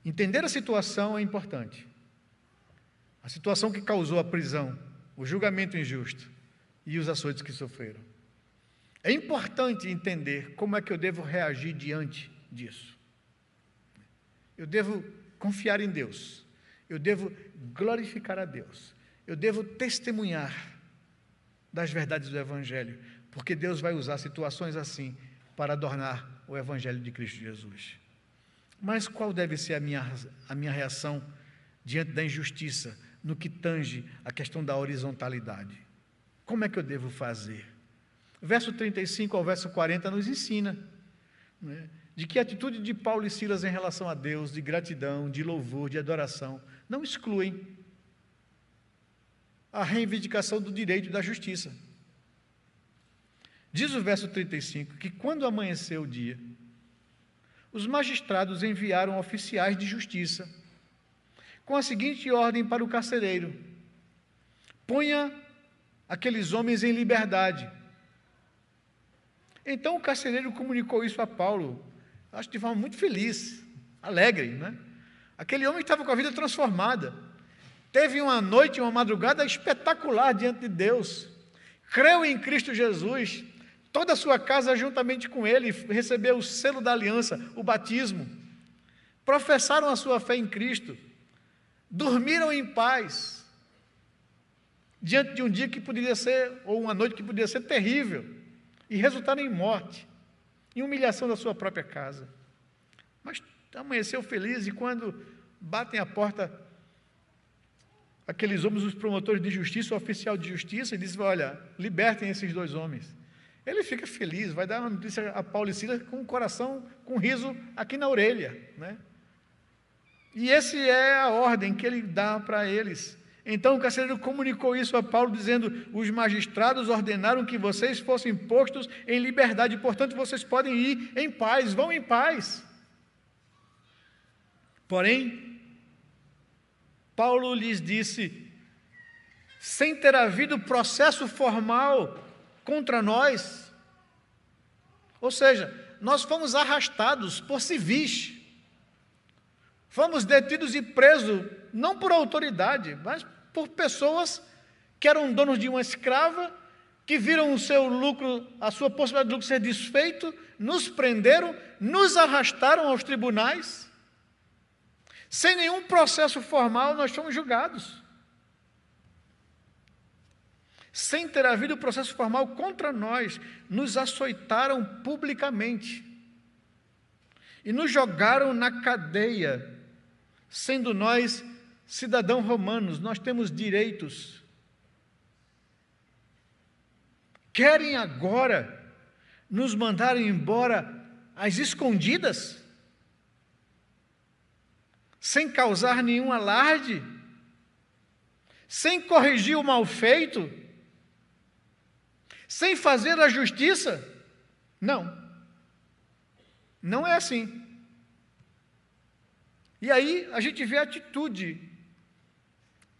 Speaker 1: entender a situação é importante. A situação que causou a prisão, o julgamento injusto e os açoites que sofreram. É importante entender como é que eu devo reagir diante disso. Eu devo confiar em Deus, eu devo glorificar a Deus, eu devo testemunhar das verdades do Evangelho, porque Deus vai usar situações assim para adornar o Evangelho de Cristo Jesus. Mas qual deve ser a minha reação diante da injustiça, no que tange a questão da horizontalidade? Como é que eu devo fazer? O verso 35 ao verso 40 nos ensina, de que a atitude de Paulo e Silas em relação a Deus, de gratidão, de louvor, de adoração, não excluem a reivindicação do direito e da justiça. Diz o verso 35 que quando amanheceu o dia, os magistrados enviaram oficiais de justiça com a seguinte ordem para o carcereiro: ponha aqueles homens em liberdade. Então o carcereiro comunicou isso a Paulo, acho de forma muito feliz, alegre, né? Aquele homem estava com a vida transformada, teve uma noite, uma madrugada espetacular diante de Deus, creu em Cristo Jesus, toda a sua casa juntamente com ele recebeu o selo da aliança, o batismo, professaram a sua fé em Cristo, dormiram em paz, diante de um dia que poderia ser, ou uma noite que poderia ser terrível, e resultaram em morte, em humilhação da sua própria casa. Mas amanheceu feliz, e quando batem a porta aqueles homens, os promotores de justiça, o oficial de justiça, e dizem: olha, libertem esses dois homens. Ele fica feliz, vai dar uma notícia a Paulo e Silas com o coração, com um riso aqui na orelha, né? E essa é a ordem que ele dá para eles. Então o carcereiro comunicou isso a Paulo, dizendo: os magistrados ordenaram que vocês fossem postos em liberdade, portanto vocês podem ir em paz, vão em paz. Porém, Paulo lhes disse, sem ter havido processo formal contra nós, ou seja, nós fomos arrastados por civis, fomos detidos e presos, não por autoridade, mas por pessoas que eram donos de uma escrava, que viram o seu lucro, a sua possibilidade de lucro ser desfeito, nos prenderam, nos arrastaram aos tribunais, sem nenhum processo formal nós fomos julgados. Sem ter havido processo formal contra nós, nos açoitaram publicamente e nos jogaram na cadeia, sendo nós cidadãos romanos, nós temos direitos. Querem agora nos mandarem embora às escondidas? sem causar nenhum alarde, sem corrigir o mal feito, sem fazer a justiça? Não. Não é assim. E aí a gente vê a atitude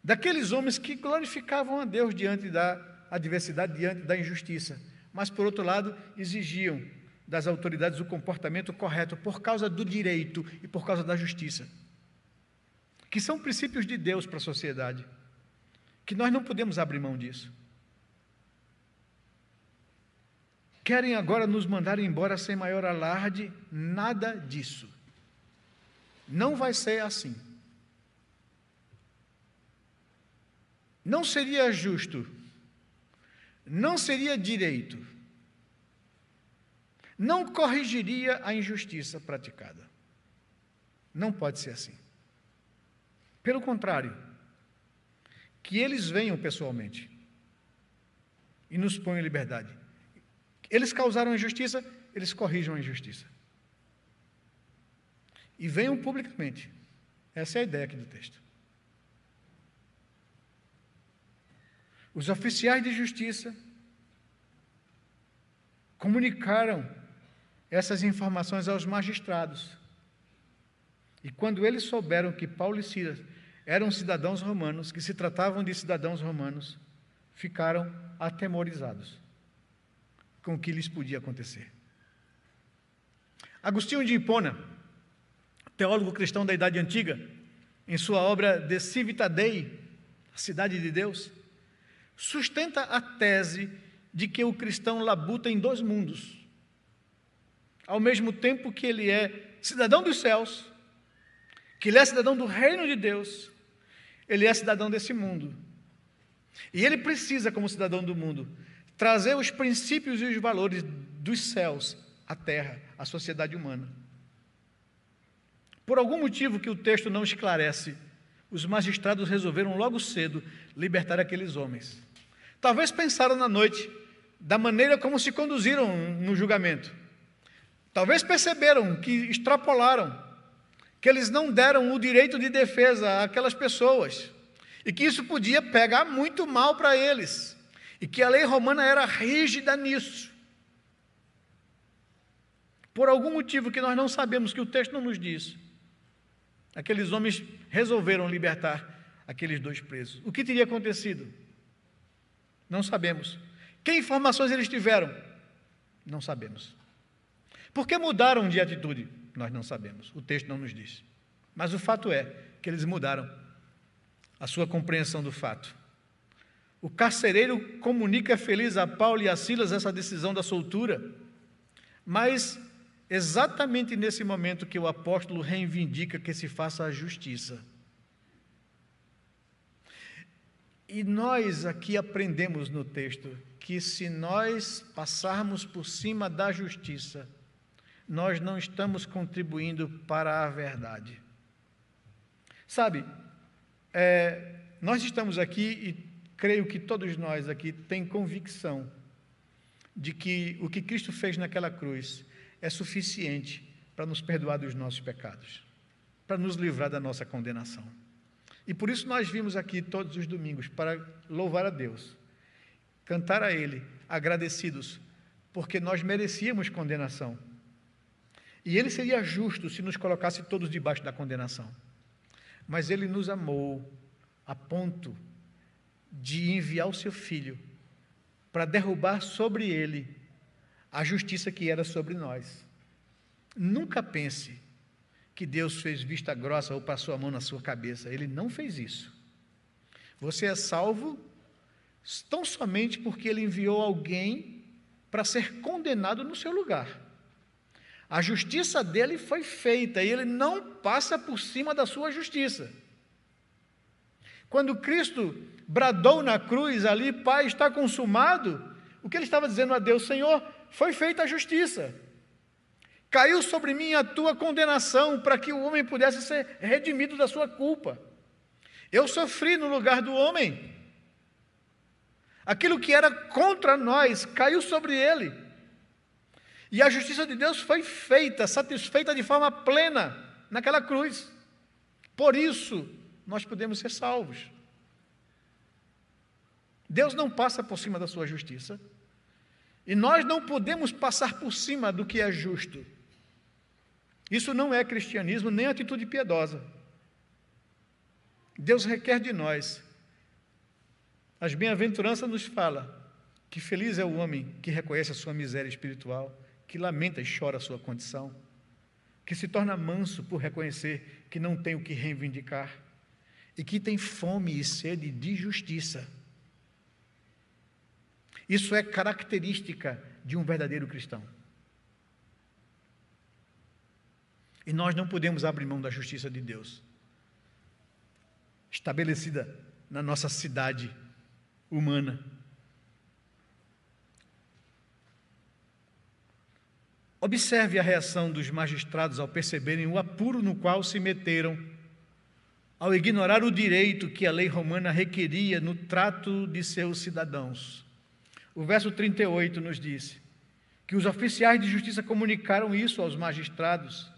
Speaker 1: daqueles homens que glorificavam a Deus diante da adversidade, diante da injustiça, mas, por outro lado, exigiam das autoridades o comportamento correto por causa do direito e por causa da justiça, que são princípios de Deus para a sociedade, que nós não podemos abrir mão disso. Querem agora nos mandar embora sem maior alarde? Nada disso. Não vai ser assim. Não seria justo, não seria direito, não corrigiria a injustiça praticada. Não pode ser assim. Pelo contrário, que eles venham pessoalmente e nos ponham em liberdade. Eles causaram a injustiça, eles corrijam a injustiça. E venham publicamente. Essa é a ideia aqui do texto. Os oficiais de justiça comunicaram essas informações aos magistrados. E quando eles souberam que Paulo e Silas eram cidadãos romanos, que se tratavam de cidadãos romanos, ficaram atemorizados com o que lhes podia acontecer. Agostinho de Hipona, teólogo cristão da Idade Antiga, em sua obra De Civita Dei, a Cidade de Deus, sustenta a tese de que o cristão labuta em dois mundos. Ao mesmo tempo que ele é cidadão dos céus, que ele é cidadão do reino de Deus, ele é cidadão desse mundo. E ele precisa, como cidadão do mundo, trazer os princípios e os valores dos céus à terra, à sociedade humana. Por algum motivo que o texto não esclarece, os magistrados resolveram logo cedo libertar aqueles homens. Talvez pensaram na noite da maneira como se conduziram no julgamento. Talvez perceberam que extrapolaram, que eles não deram o direito de defesa àquelas pessoas e que isso podia pegar muito mal para eles e que a lei romana era rígida nisso. Por algum motivo que nós não sabemos, que o texto não nos diz, aqueles homens resolveram libertar aqueles dois presos. O que teria acontecido? Não sabemos. Que informações eles tiveram? Não sabemos. Por que mudaram de atitude? Nós não sabemos. O texto não nos diz. Mas o fato é que eles mudaram a sua compreensão do fato. O carcereiro comunica feliz a Paulo e a Silas essa decisão da soltura, mas exatamente nesse momento que o apóstolo reivindica que se faça a justiça. E nós aqui aprendemos no texto que se nós passarmos por cima da justiça, nós não estamos contribuindo para a verdade. Sabe, nós estamos aqui e creio que todos nós aqui têm convicção de que o que Cristo fez naquela cruz é suficiente para nos perdoar dos nossos pecados, para nos livrar da nossa condenação. E por isso nós vimos aqui todos os domingos para louvar a Deus, cantar a Ele, agradecidos, porque nós merecíamos condenação. E Ele seria justo se nos colocasse todos debaixo da condenação. Mas Ele nos amou a ponto de enviar o Seu Filho para derrubar sobre Ele a justiça que era sobre nós. Nunca pense que Deus fez vista grossa ou passou a mão na sua cabeça. Ele não fez isso. Você é salvo tão somente porque Ele enviou alguém para ser condenado no seu lugar. A justiça dele foi feita e Ele não passa por cima da sua justiça. Quando Cristo bradou na cruz ali, Pai, está consumado, o que Ele estava dizendo a Deus? Senhor, foi feita a justiça. Caiu sobre mim a tua condenação para que o homem pudesse ser redimido da sua culpa. Eu sofri no lugar do homem. Aquilo que era contra nós caiu sobre ele. E a justiça de Deus foi feita, satisfeita de forma plena naquela cruz. Por isso, nós podemos ser salvos. Deus não passa por cima da sua justiça, e nós não podemos passar por cima do que é justo. Isso não é cristianismo, nem atitude piedosa. Deus requer de nós. As bem-aventuranças nos falam que feliz é o homem que reconhece a sua miséria espiritual, que lamenta e chora a sua condição, que se torna manso por reconhecer que não tem o que reivindicar e que tem fome e sede de justiça. Isso é característica de um verdadeiro cristão. E nós não podemos abrir mão da justiça de Deus, estabelecida na nossa cidade humana. Observe a reação dos magistrados ao perceberem o apuro no qual se meteram, ao ignorar o direito que a lei romana requeria no trato de seus cidadãos. O verso 38 nos diz que os oficiais de justiça comunicaram isso aos magistrados,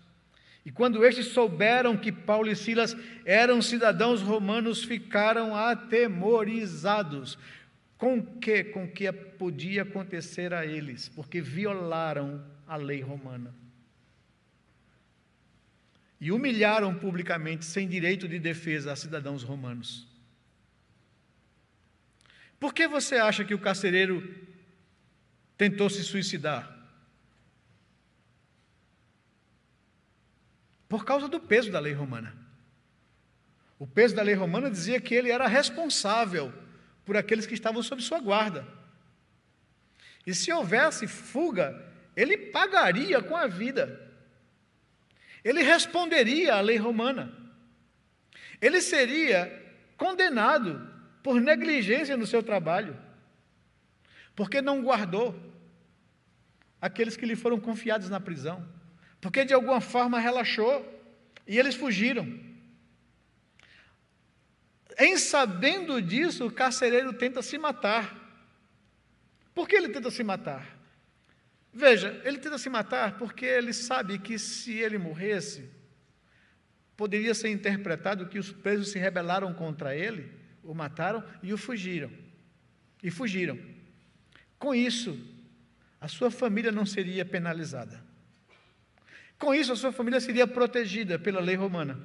Speaker 1: e quando estes souberam que Paulo e Silas eram cidadãos romanos, ficaram atemorizados. Com o que podia acontecer a eles? Porque violaram a lei romana. E humilharam publicamente, sem direito de defesa, a cidadãos romanos. Por que você acha que o carcereiro tentou se suicidar? Por causa do peso da lei romana. O peso da lei romana dizia que ele era responsável por aqueles que estavam sob sua guarda. E se houvesse fuga, ele pagaria com a vida. Ele responderia à lei romana. Ele seria condenado por negligência no seu trabalho, porque não guardou aqueles que lhe foram confiados na prisão, porque de alguma forma relaxou e eles fugiram. Em sabendo disso, o carcereiro tenta se matar. Por que ele tenta se matar? Veja, ele tenta se matar porque ele sabe que se ele morresse, poderia ser interpretado que os presos se rebelaram contra ele, o mataram e o fugiram. E fugiram. Com isso, a sua família não seria penalizada. Com isso, a sua família seria protegida pela lei romana.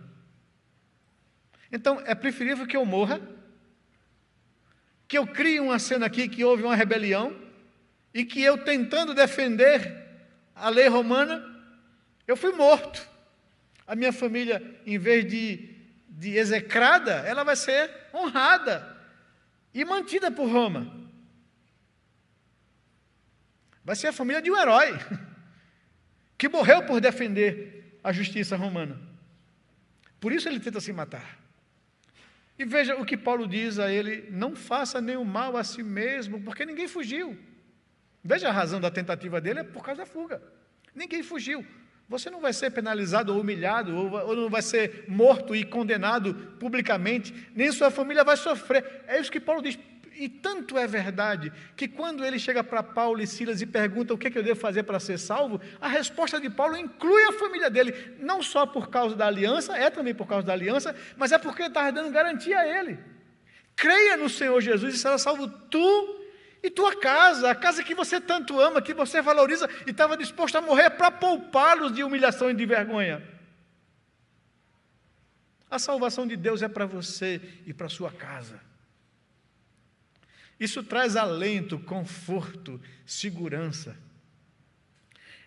Speaker 1: Então, é preferível que eu morra, que eu crie uma cena aqui que houve uma rebelião, e que eu, tentando defender a lei romana, eu fui morto. A minha família, em vez de execrada, ela vai ser honrada e mantida por Roma. Vai ser a família de um herói, que morreu por defender a justiça romana. Por isso ele tenta se matar. E veja o que Paulo diz a ele: não faça nenhum mal a si mesmo, porque ninguém fugiu. Veja a razão da tentativa dele, é por causa da fuga. Ninguém fugiu. Você não vai ser penalizado ou humilhado, ou não vai ser morto e condenado publicamente, nem sua família vai sofrer. É isso que Paulo diz. E tanto é verdade, que quando ele chega para Paulo e Silas e pergunta o que eu devo fazer para ser salvo, a resposta de Paulo inclui a família dele, não só por causa da aliança, é também por causa da aliança, mas é porque ele estava dando garantia a ele. Creia no Senhor Jesus e será salvo tu e tua casa, a casa que você tanto ama, que você valoriza e estava disposto a morrer para poupá-los de humilhação e de vergonha. A salvação de Deus é para você e para sua casa. Isso traz alento, conforto, segurança.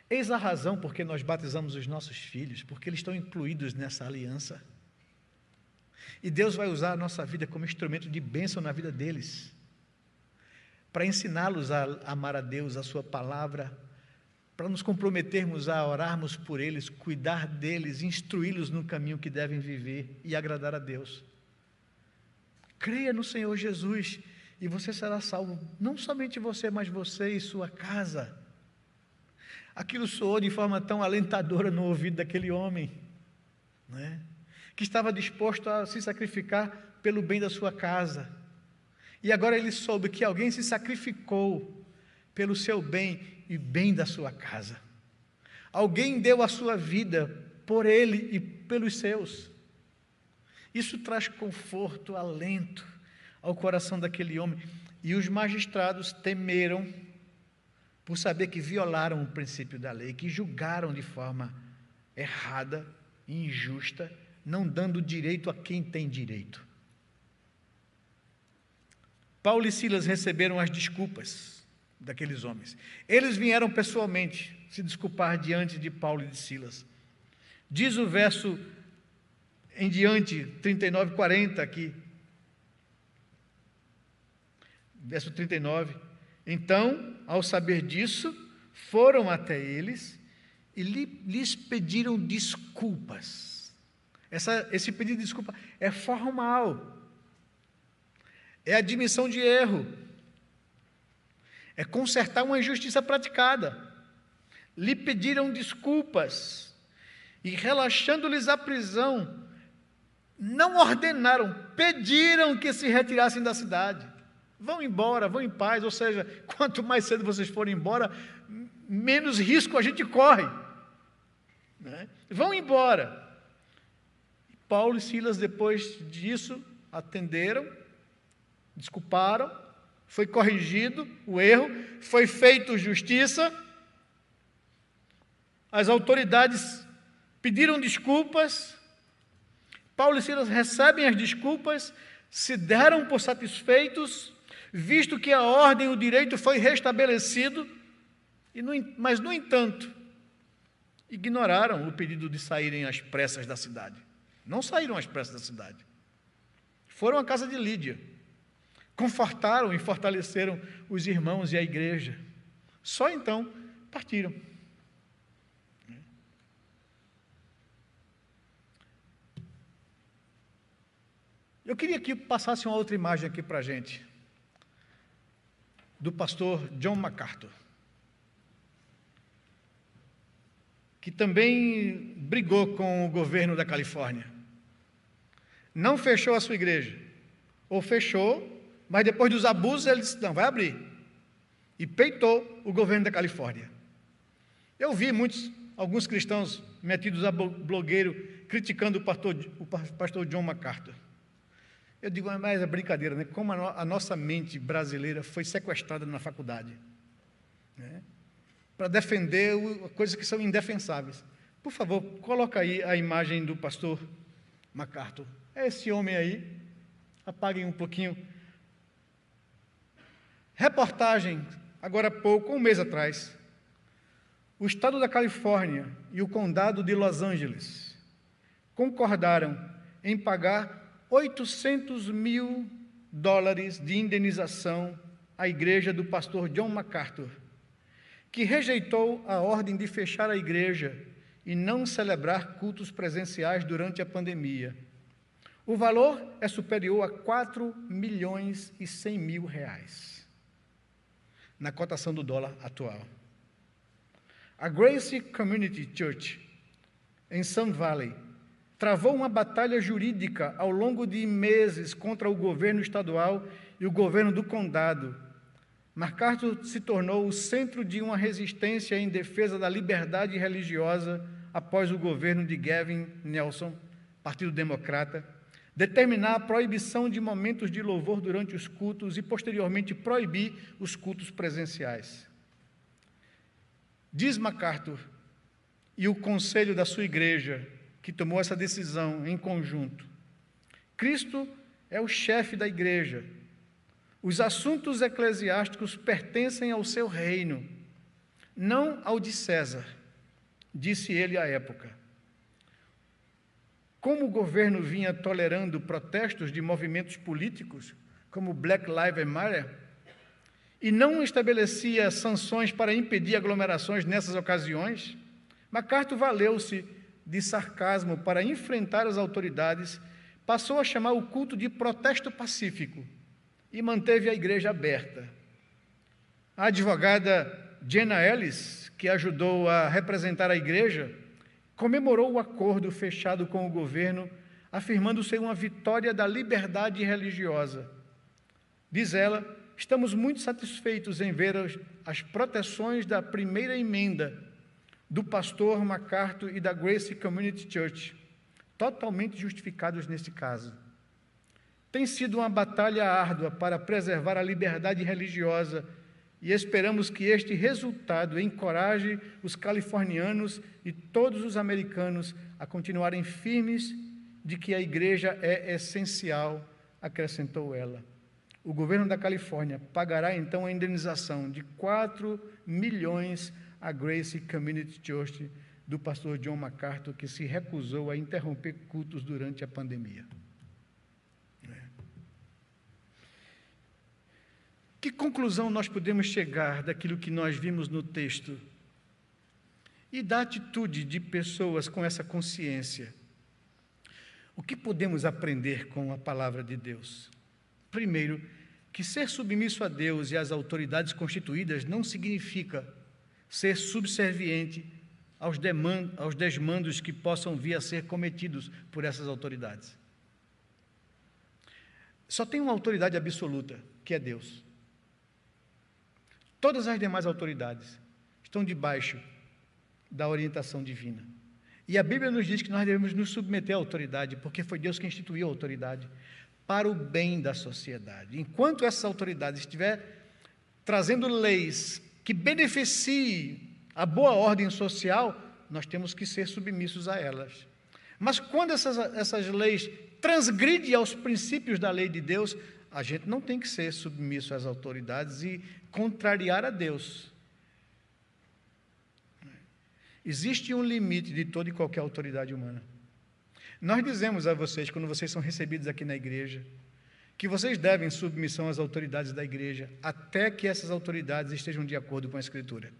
Speaker 1: Eis a razão por que nós batizamos os nossos filhos, porque eles estão incluídos nessa aliança. E Deus vai usar a nossa vida como instrumento de bênção na vida deles, para ensiná-los a amar a Deus, a sua palavra, para nos comprometermos a orarmos por eles, cuidar deles, instruí-los no caminho que devem viver e agradar a Deus. Creia no Senhor Jesus e você será salvo, não somente você, mas você e sua casa. Aquilo soou de forma tão alentadora no ouvido daquele homem, né? Que estava disposto a se sacrificar pelo bem da sua casa. E agora ele soube que alguém se sacrificou pelo seu bem e bem da sua casa. Alguém deu a sua vida por ele e pelos seus. Isso traz conforto, alento ao coração daquele homem. E os magistrados temeram por saber que violaram o princípio da lei, que julgaram de forma errada e injusta, não dando direito a quem tem direito. Paulo e Silas receberam as desculpas daqueles homens. Eles vieram pessoalmente se desculpar diante de Paulo e de Silas. Diz o verso em diante, 39, 40 aqui. Verso 39. Então, ao saber disso, foram até eles e lhes pediram desculpas. Esse pedido de desculpa é formal. É admissão de erro. É consertar uma injustiça praticada. Lhe pediram desculpas. E relaxando-lhes a prisão, não ordenaram, pediram que se retirassem da cidade. Vão embora, vão em paz. Ou seja, quanto mais cedo vocês forem embora, menos risco a gente corre. Né? Vão embora. Paulo e Silas, depois disso, atenderam, desculparam, foi corrigido o erro, foi feito justiça, as autoridades pediram desculpas, Paulo e Silas recebem as desculpas, se deram por satisfeitos, visto que a ordem e o direito foi restabelecido, mas, no entanto, ignoraram o pedido de saírem às pressas da cidade. Não saíram às pressas da cidade. Foram à casa de Lídia. Confortaram e fortaleceram os irmãos e a igreja. Só então partiram. Eu queria que passasse uma outra imagem aqui para a gente, do pastor John MacArthur, que também brigou com o governo da Califórnia. Não fechou a sua igreja, ou fechou, mas depois dos abusos ele disse, não, vai abrir. E peitou o governo da Califórnia. Eu vi alguns cristãos metidos a blogueiro, criticando o pastor John MacArthur. Eu digo, mas é brincadeira, né? Como a nossa mente brasileira foi sequestrada na faculdade, né? Para defender coisas que são indefensáveis. Por favor, coloca aí a imagem do pastor MacArthur. É esse homem aí. Apaguem um pouquinho. Reportagem, agora há pouco, um mês atrás. O estado da Califórnia e o condado de Los Angeles concordaram em pagar $800 mil de indenização à igreja do pastor John MacArthur, que rejeitou a ordem de fechar a igreja e não celebrar cultos presenciais durante a pandemia. O valor é superior a R$4.100.000, na cotação do dólar atual. A Grace Community Church, em Sun Valley, travou uma batalha jurídica ao longo de meses contra o governo estadual e o governo do condado. MacArthur se tornou o centro de uma resistência em defesa da liberdade religiosa após o governo de Gavin Newsom, Partido Democrata, determinar a proibição de momentos de louvor durante os cultos e, posteriormente, proibir os cultos presenciais. Diz MacArthur e o conselho da sua igreja, que tomou essa decisão em conjunto: Cristo é o chefe da igreja. Os assuntos eclesiásticos pertencem ao seu reino, não ao de César, disse ele à época. Como o governo vinha tolerando protestos de movimentos políticos, como Black Lives Matter, e não estabelecia sanções para impedir aglomerações nessas ocasiões, MacArthur valeu-se de sarcasmo para enfrentar as autoridades, passou a chamar o culto de protesto pacífico e manteve a igreja aberta. A advogada Jenna Ellis, que ajudou a representar a igreja, comemorou o acordo fechado com o governo, afirmando ser uma vitória da liberdade religiosa. Diz ela, estamos muito satisfeitos em ver as proteções da primeira emenda do pastor MacArthur e da Grace Community Church. totalmente justificados neste caso. Tem sido uma batalha árdua para preservar a liberdade religiosa e esperamos que este resultado encoraje os californianos e todos os americanos a continuarem firmes de que a igreja é essencial, acrescentou ela. O governo da Califórnia pagará então a indenização de 4 milhões à Grace Community Church do pastor John MacArthur, que se recusou a interromper cultos durante a pandemia. Que conclusão nós podemos chegar daquilo que nós vimos no texto? E da atitude de pessoas com essa consciência? O que podemos aprender com a palavra de Deus? Primeiro, que ser submisso a Deus e às autoridades constituídas não significa ser subserviente aos desmandos que possam vir a ser cometidos por essas autoridades. Só tem uma autoridade absoluta, que é Deus. Todas as demais autoridades estão debaixo da orientação divina. E a Bíblia nos diz que nós devemos nos submeter à autoridade, porque foi Deus quem instituiu a autoridade, para o bem da sociedade. Enquanto essa autoridade estiver trazendo leis que beneficiem a boa ordem social, nós temos que ser submissos a elas. Mas quando essas leis transgridem aos princípios da lei de Deus, a gente não tem que ser submisso às autoridades e contrariar a Deus. Existe um limite de toda e qualquer autoridade humana. Nós dizemos a vocês, quando vocês são recebidos aqui na igreja, que vocês devem submissão às autoridades da igreja, até que essas autoridades estejam de acordo com a Escritura.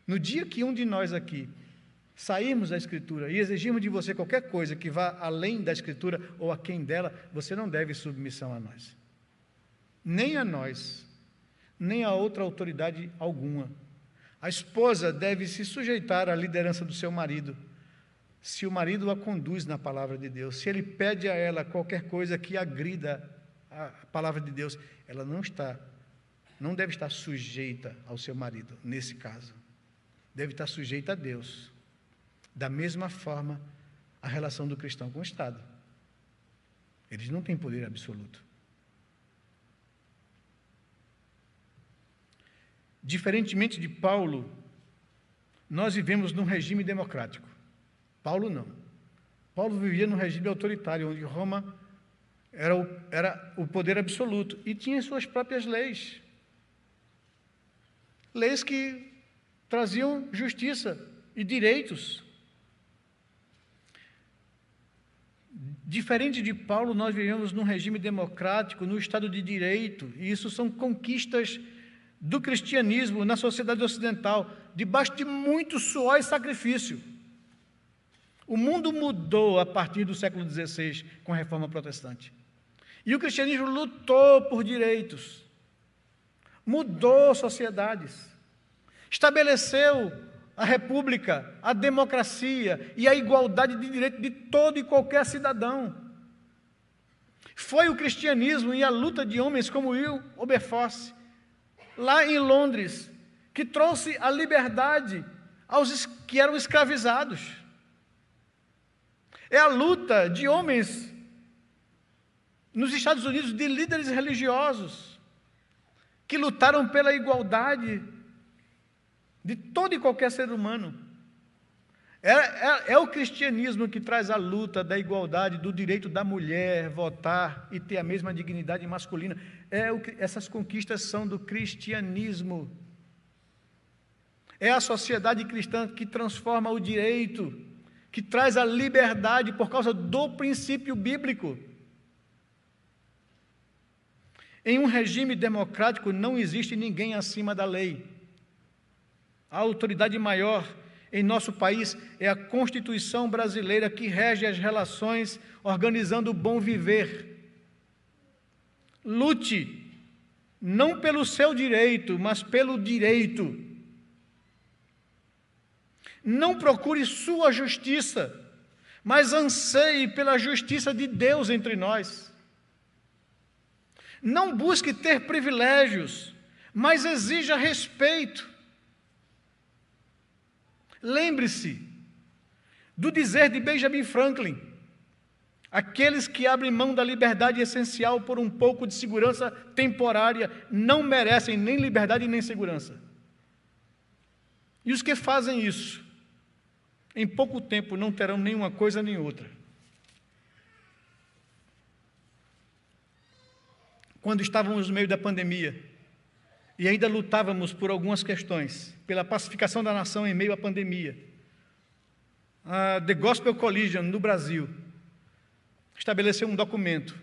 Speaker 1: No dia que um de nós aqui sairmos da Escritura e exigirmos de você qualquer coisa que vá além da Escritura ou aquém dela, você não deve submissão a nós. Nem a nós, nem a outra autoridade alguma. A esposa deve se sujeitar à liderança do seu marido, se o marido a conduz na palavra de Deus. Se ele pede a ela qualquer coisa que agrida a palavra de Deus, ela não deve estar sujeita ao seu marido, nesse caso. Deve estar sujeita a Deus. Da mesma forma, a relação do cristão com o Estado. Eles não têm poder absoluto. Diferentemente de Paulo, nós vivemos num regime democrático. Paulo não. Paulo vivia num regime autoritário, onde Roma era o poder absoluto e tinha suas próprias leis. Leis que traziam justiça e direitos. Diferente de Paulo, nós vivemos num regime democrático, no Estado de Direito, e isso são conquistas do cristianismo na sociedade ocidental, debaixo de muito suor e sacrifício. O mundo mudou a partir do século XVI, com a Reforma Protestante. E o cristianismo lutou por direitos, mudou sociedades, estabeleceu a república, a democracia e a igualdade de direito de todo e qualquer cidadão. Foi o cristianismo e a luta de homens como Wilberforce, lá em Londres, que trouxe a liberdade aos que eram escravizados. É a luta de homens nos Estados Unidos, de líderes religiosos, que lutaram pela igualdade de todo e qualquer ser humano. É o cristianismo que traz a luta da igualdade, do direito da mulher votar e ter a mesma dignidade masculina. Essas conquistas são do cristianismo. É a sociedade cristã que transforma o direito, que traz a liberdade por causa do princípio bíblico. Em um regime democrático não existe ninguém acima da lei. A autoridade maior em nosso país é a Constituição brasileira, que rege as relações, organizando o bom viver. Lute, não pelo seu direito, mas pelo direito. Não procure sua justiça, mas anseie pela justiça de Deus entre nós. Não busque ter privilégios, mas exija respeito. Lembre-se do dizer de Benjamin Franklin, Aqueles que abrem mão da liberdade essencial por um pouco de segurança temporária não merecem nem liberdade nem segurança. E os que fazem isso, em pouco tempo não terão nenhuma coisa nem outra. Quando estávamos no meio da pandemia e ainda lutávamos por algumas questões, pela pacificação da nação em meio à pandemia, a The Gospel Coalition no Brasil estabeleceu um documento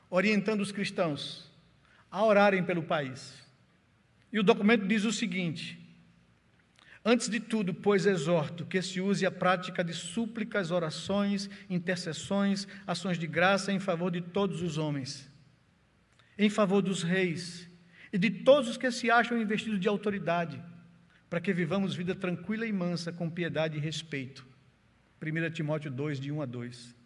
Speaker 1: orientando os cristãos a orarem pelo país. E o documento diz o seguinte: antes de tudo, pois, exorto que se use a prática de súplicas, orações, intercessões, ações de graça em favor de todos os homens, em favor dos reis e de todos os que se acham investidos de autoridade, para que vivamos vida tranquila e mansa, com piedade e respeito. 1 Timóteo 2, de 1 a 2.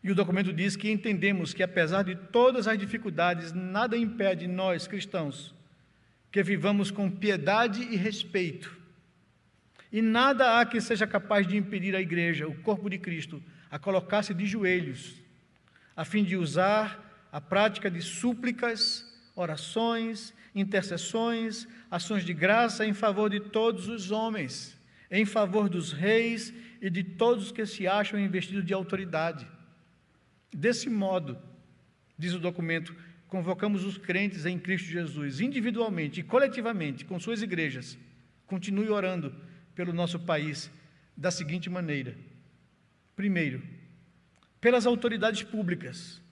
Speaker 1: E o documento diz que entendemos que, apesar de todas as dificuldades, nada impede nós, cristãos, que vivamos com piedade e respeito. E nada há que seja capaz de impedir a igreja, o corpo de Cristo, a colocar-se de joelhos, a fim de usar a prática de súplicas, orações, intercessões, ações de graça em favor de todos os homens, em favor dos reis e de todos os que se acham investidos de autoridade. Desse modo, diz o documento, convocamos os crentes em Cristo Jesus, individualmente e coletivamente, com suas igrejas, continue orando pelo nosso país da seguinte maneira: primeiro, pelas autoridades públicas,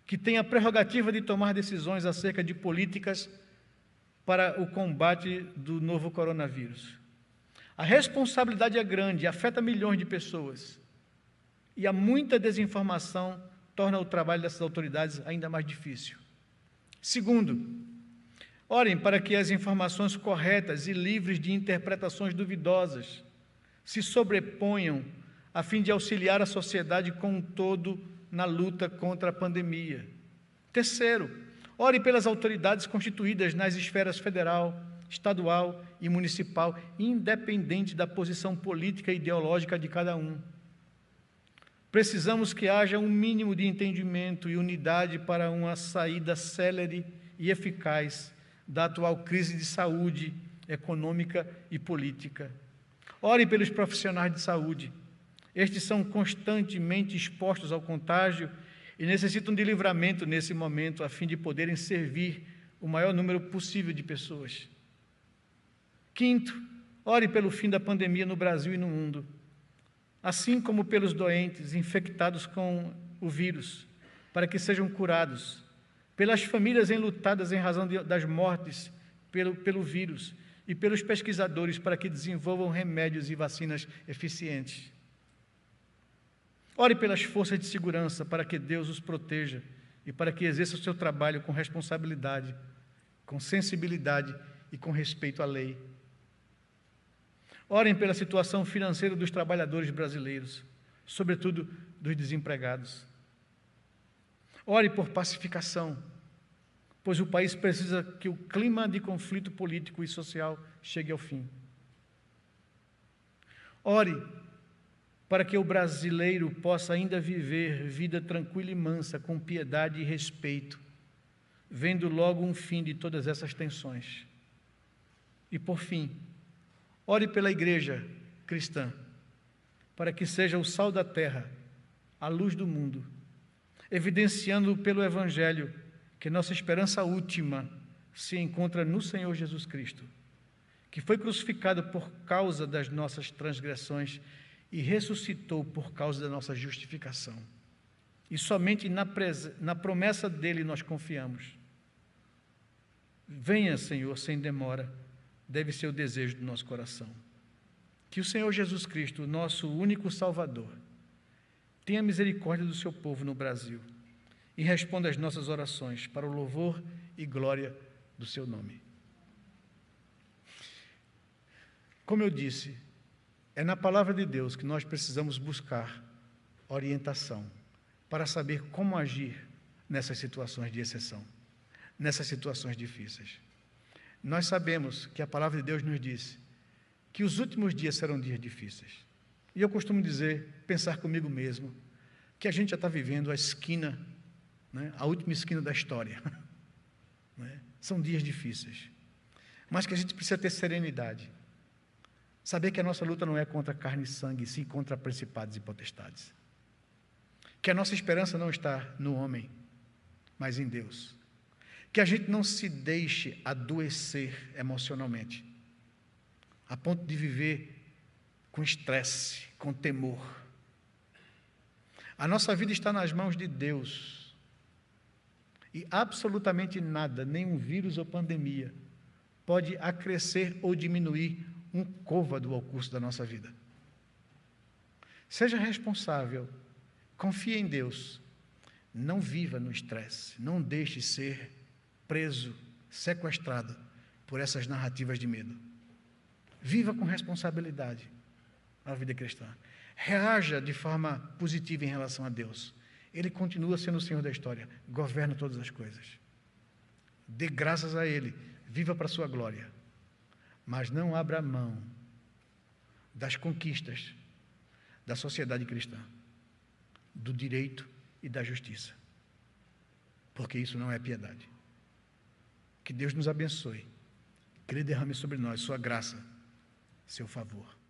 Speaker 1: que têm a prerrogativa de tomar decisões acerca de políticas para o combate do novo coronavírus. A responsabilidade é grande, afeta milhões de pessoas, e há muita desinformação torna o trabalho dessas autoridades ainda mais difícil. Segundo, orem para que as informações corretas e livres de interpretações duvidosas se sobreponham a fim de auxiliar a sociedade como um todo na luta contra a pandemia. Terceiro, ore pelas autoridades constituídas nas esferas federal, estadual e municipal, independente da posição política e ideológica de cada um. Precisamos que haja um mínimo de entendimento e unidade para uma saída célere e eficaz da atual crise de saúde econômica e política. Ore pelos profissionais de saúde. Estes são constantemente expostos ao contágio e necessitam de livramento nesse momento, a fim de poderem servir o maior número possível de pessoas. Quinto, ore pelo fim da pandemia no Brasil e no mundo, assim como pelos doentes infectados com o vírus, para que sejam curados, pelas famílias enlutadas em razão das mortes pelo vírus e pelos pesquisadores para que desenvolvam remédios e vacinas eficientes. Ore pelas forças de segurança para que Deus os proteja e para que exerça o seu trabalho com responsabilidade, com sensibilidade e com respeito à lei. Orem pela situação financeira dos trabalhadores brasileiros, sobretudo dos desempregados. Ore por pacificação, pois o país precisa que o clima de conflito político e social chegue ao fim. Ore para que o brasileiro possa ainda viver vida tranquila e mansa, com piedade e respeito, vendo logo um fim de todas essas tensões. E, por fim, ore pela igreja cristã, para que seja o sal da terra, a luz do mundo, evidenciando pelo Evangelho que nossa esperança última se encontra no Senhor Jesus Cristo, que foi crucificado por causa das nossas transgressões e ressuscitou por causa da nossa justificação. E somente na promessa dele nós confiamos. Venha, Senhor, sem demora, deve ser o desejo do nosso coração. Que o Senhor Jesus Cristo, nosso único Salvador, tenha misericórdia do seu povo no Brasil e responda às nossas orações para o louvor e glória do seu nome. Como eu disse, é na palavra de Deus que nós precisamos buscar orientação para saber como agir nessas situações de exceção, nessas situações difíceis. Nós sabemos que a palavra de Deus nos diz que os últimos dias serão dias difíceis. E eu costumo dizer, pensar comigo mesmo, que a gente já está vivendo a esquina, né, a última esquina da história. Né? São dias difíceis, mas que a gente precisa ter serenidade. Saber que a nossa luta não é contra carne e sangue, sim contra principados e potestades. Que a nossa esperança não está no homem, mas em Deus. Que a gente não se deixe adoecer emocionalmente, a ponto de viver com estresse, com temor. A nossa vida está nas mãos de Deus. E absolutamente nada, nenhum vírus ou pandemia, pode acrescer ou diminuir um côvado ao curso da nossa vida. Seja responsável, confie em Deus, não viva no estresse, não deixe ser preso, sequestrado por essas narrativas de medo. Viva com responsabilidade a vida cristã. Reaja de forma positiva em relação a Deus. Ele continua sendo o Senhor da história, governa todas as coisas. Dê graças a Ele, viva para a sua glória. Mas não abra mão das conquistas da sociedade cristã, do direito e da justiça, porque isso não é piedade. Que Deus nos abençoe, que Ele derrame sobre nós sua graça, seu favor.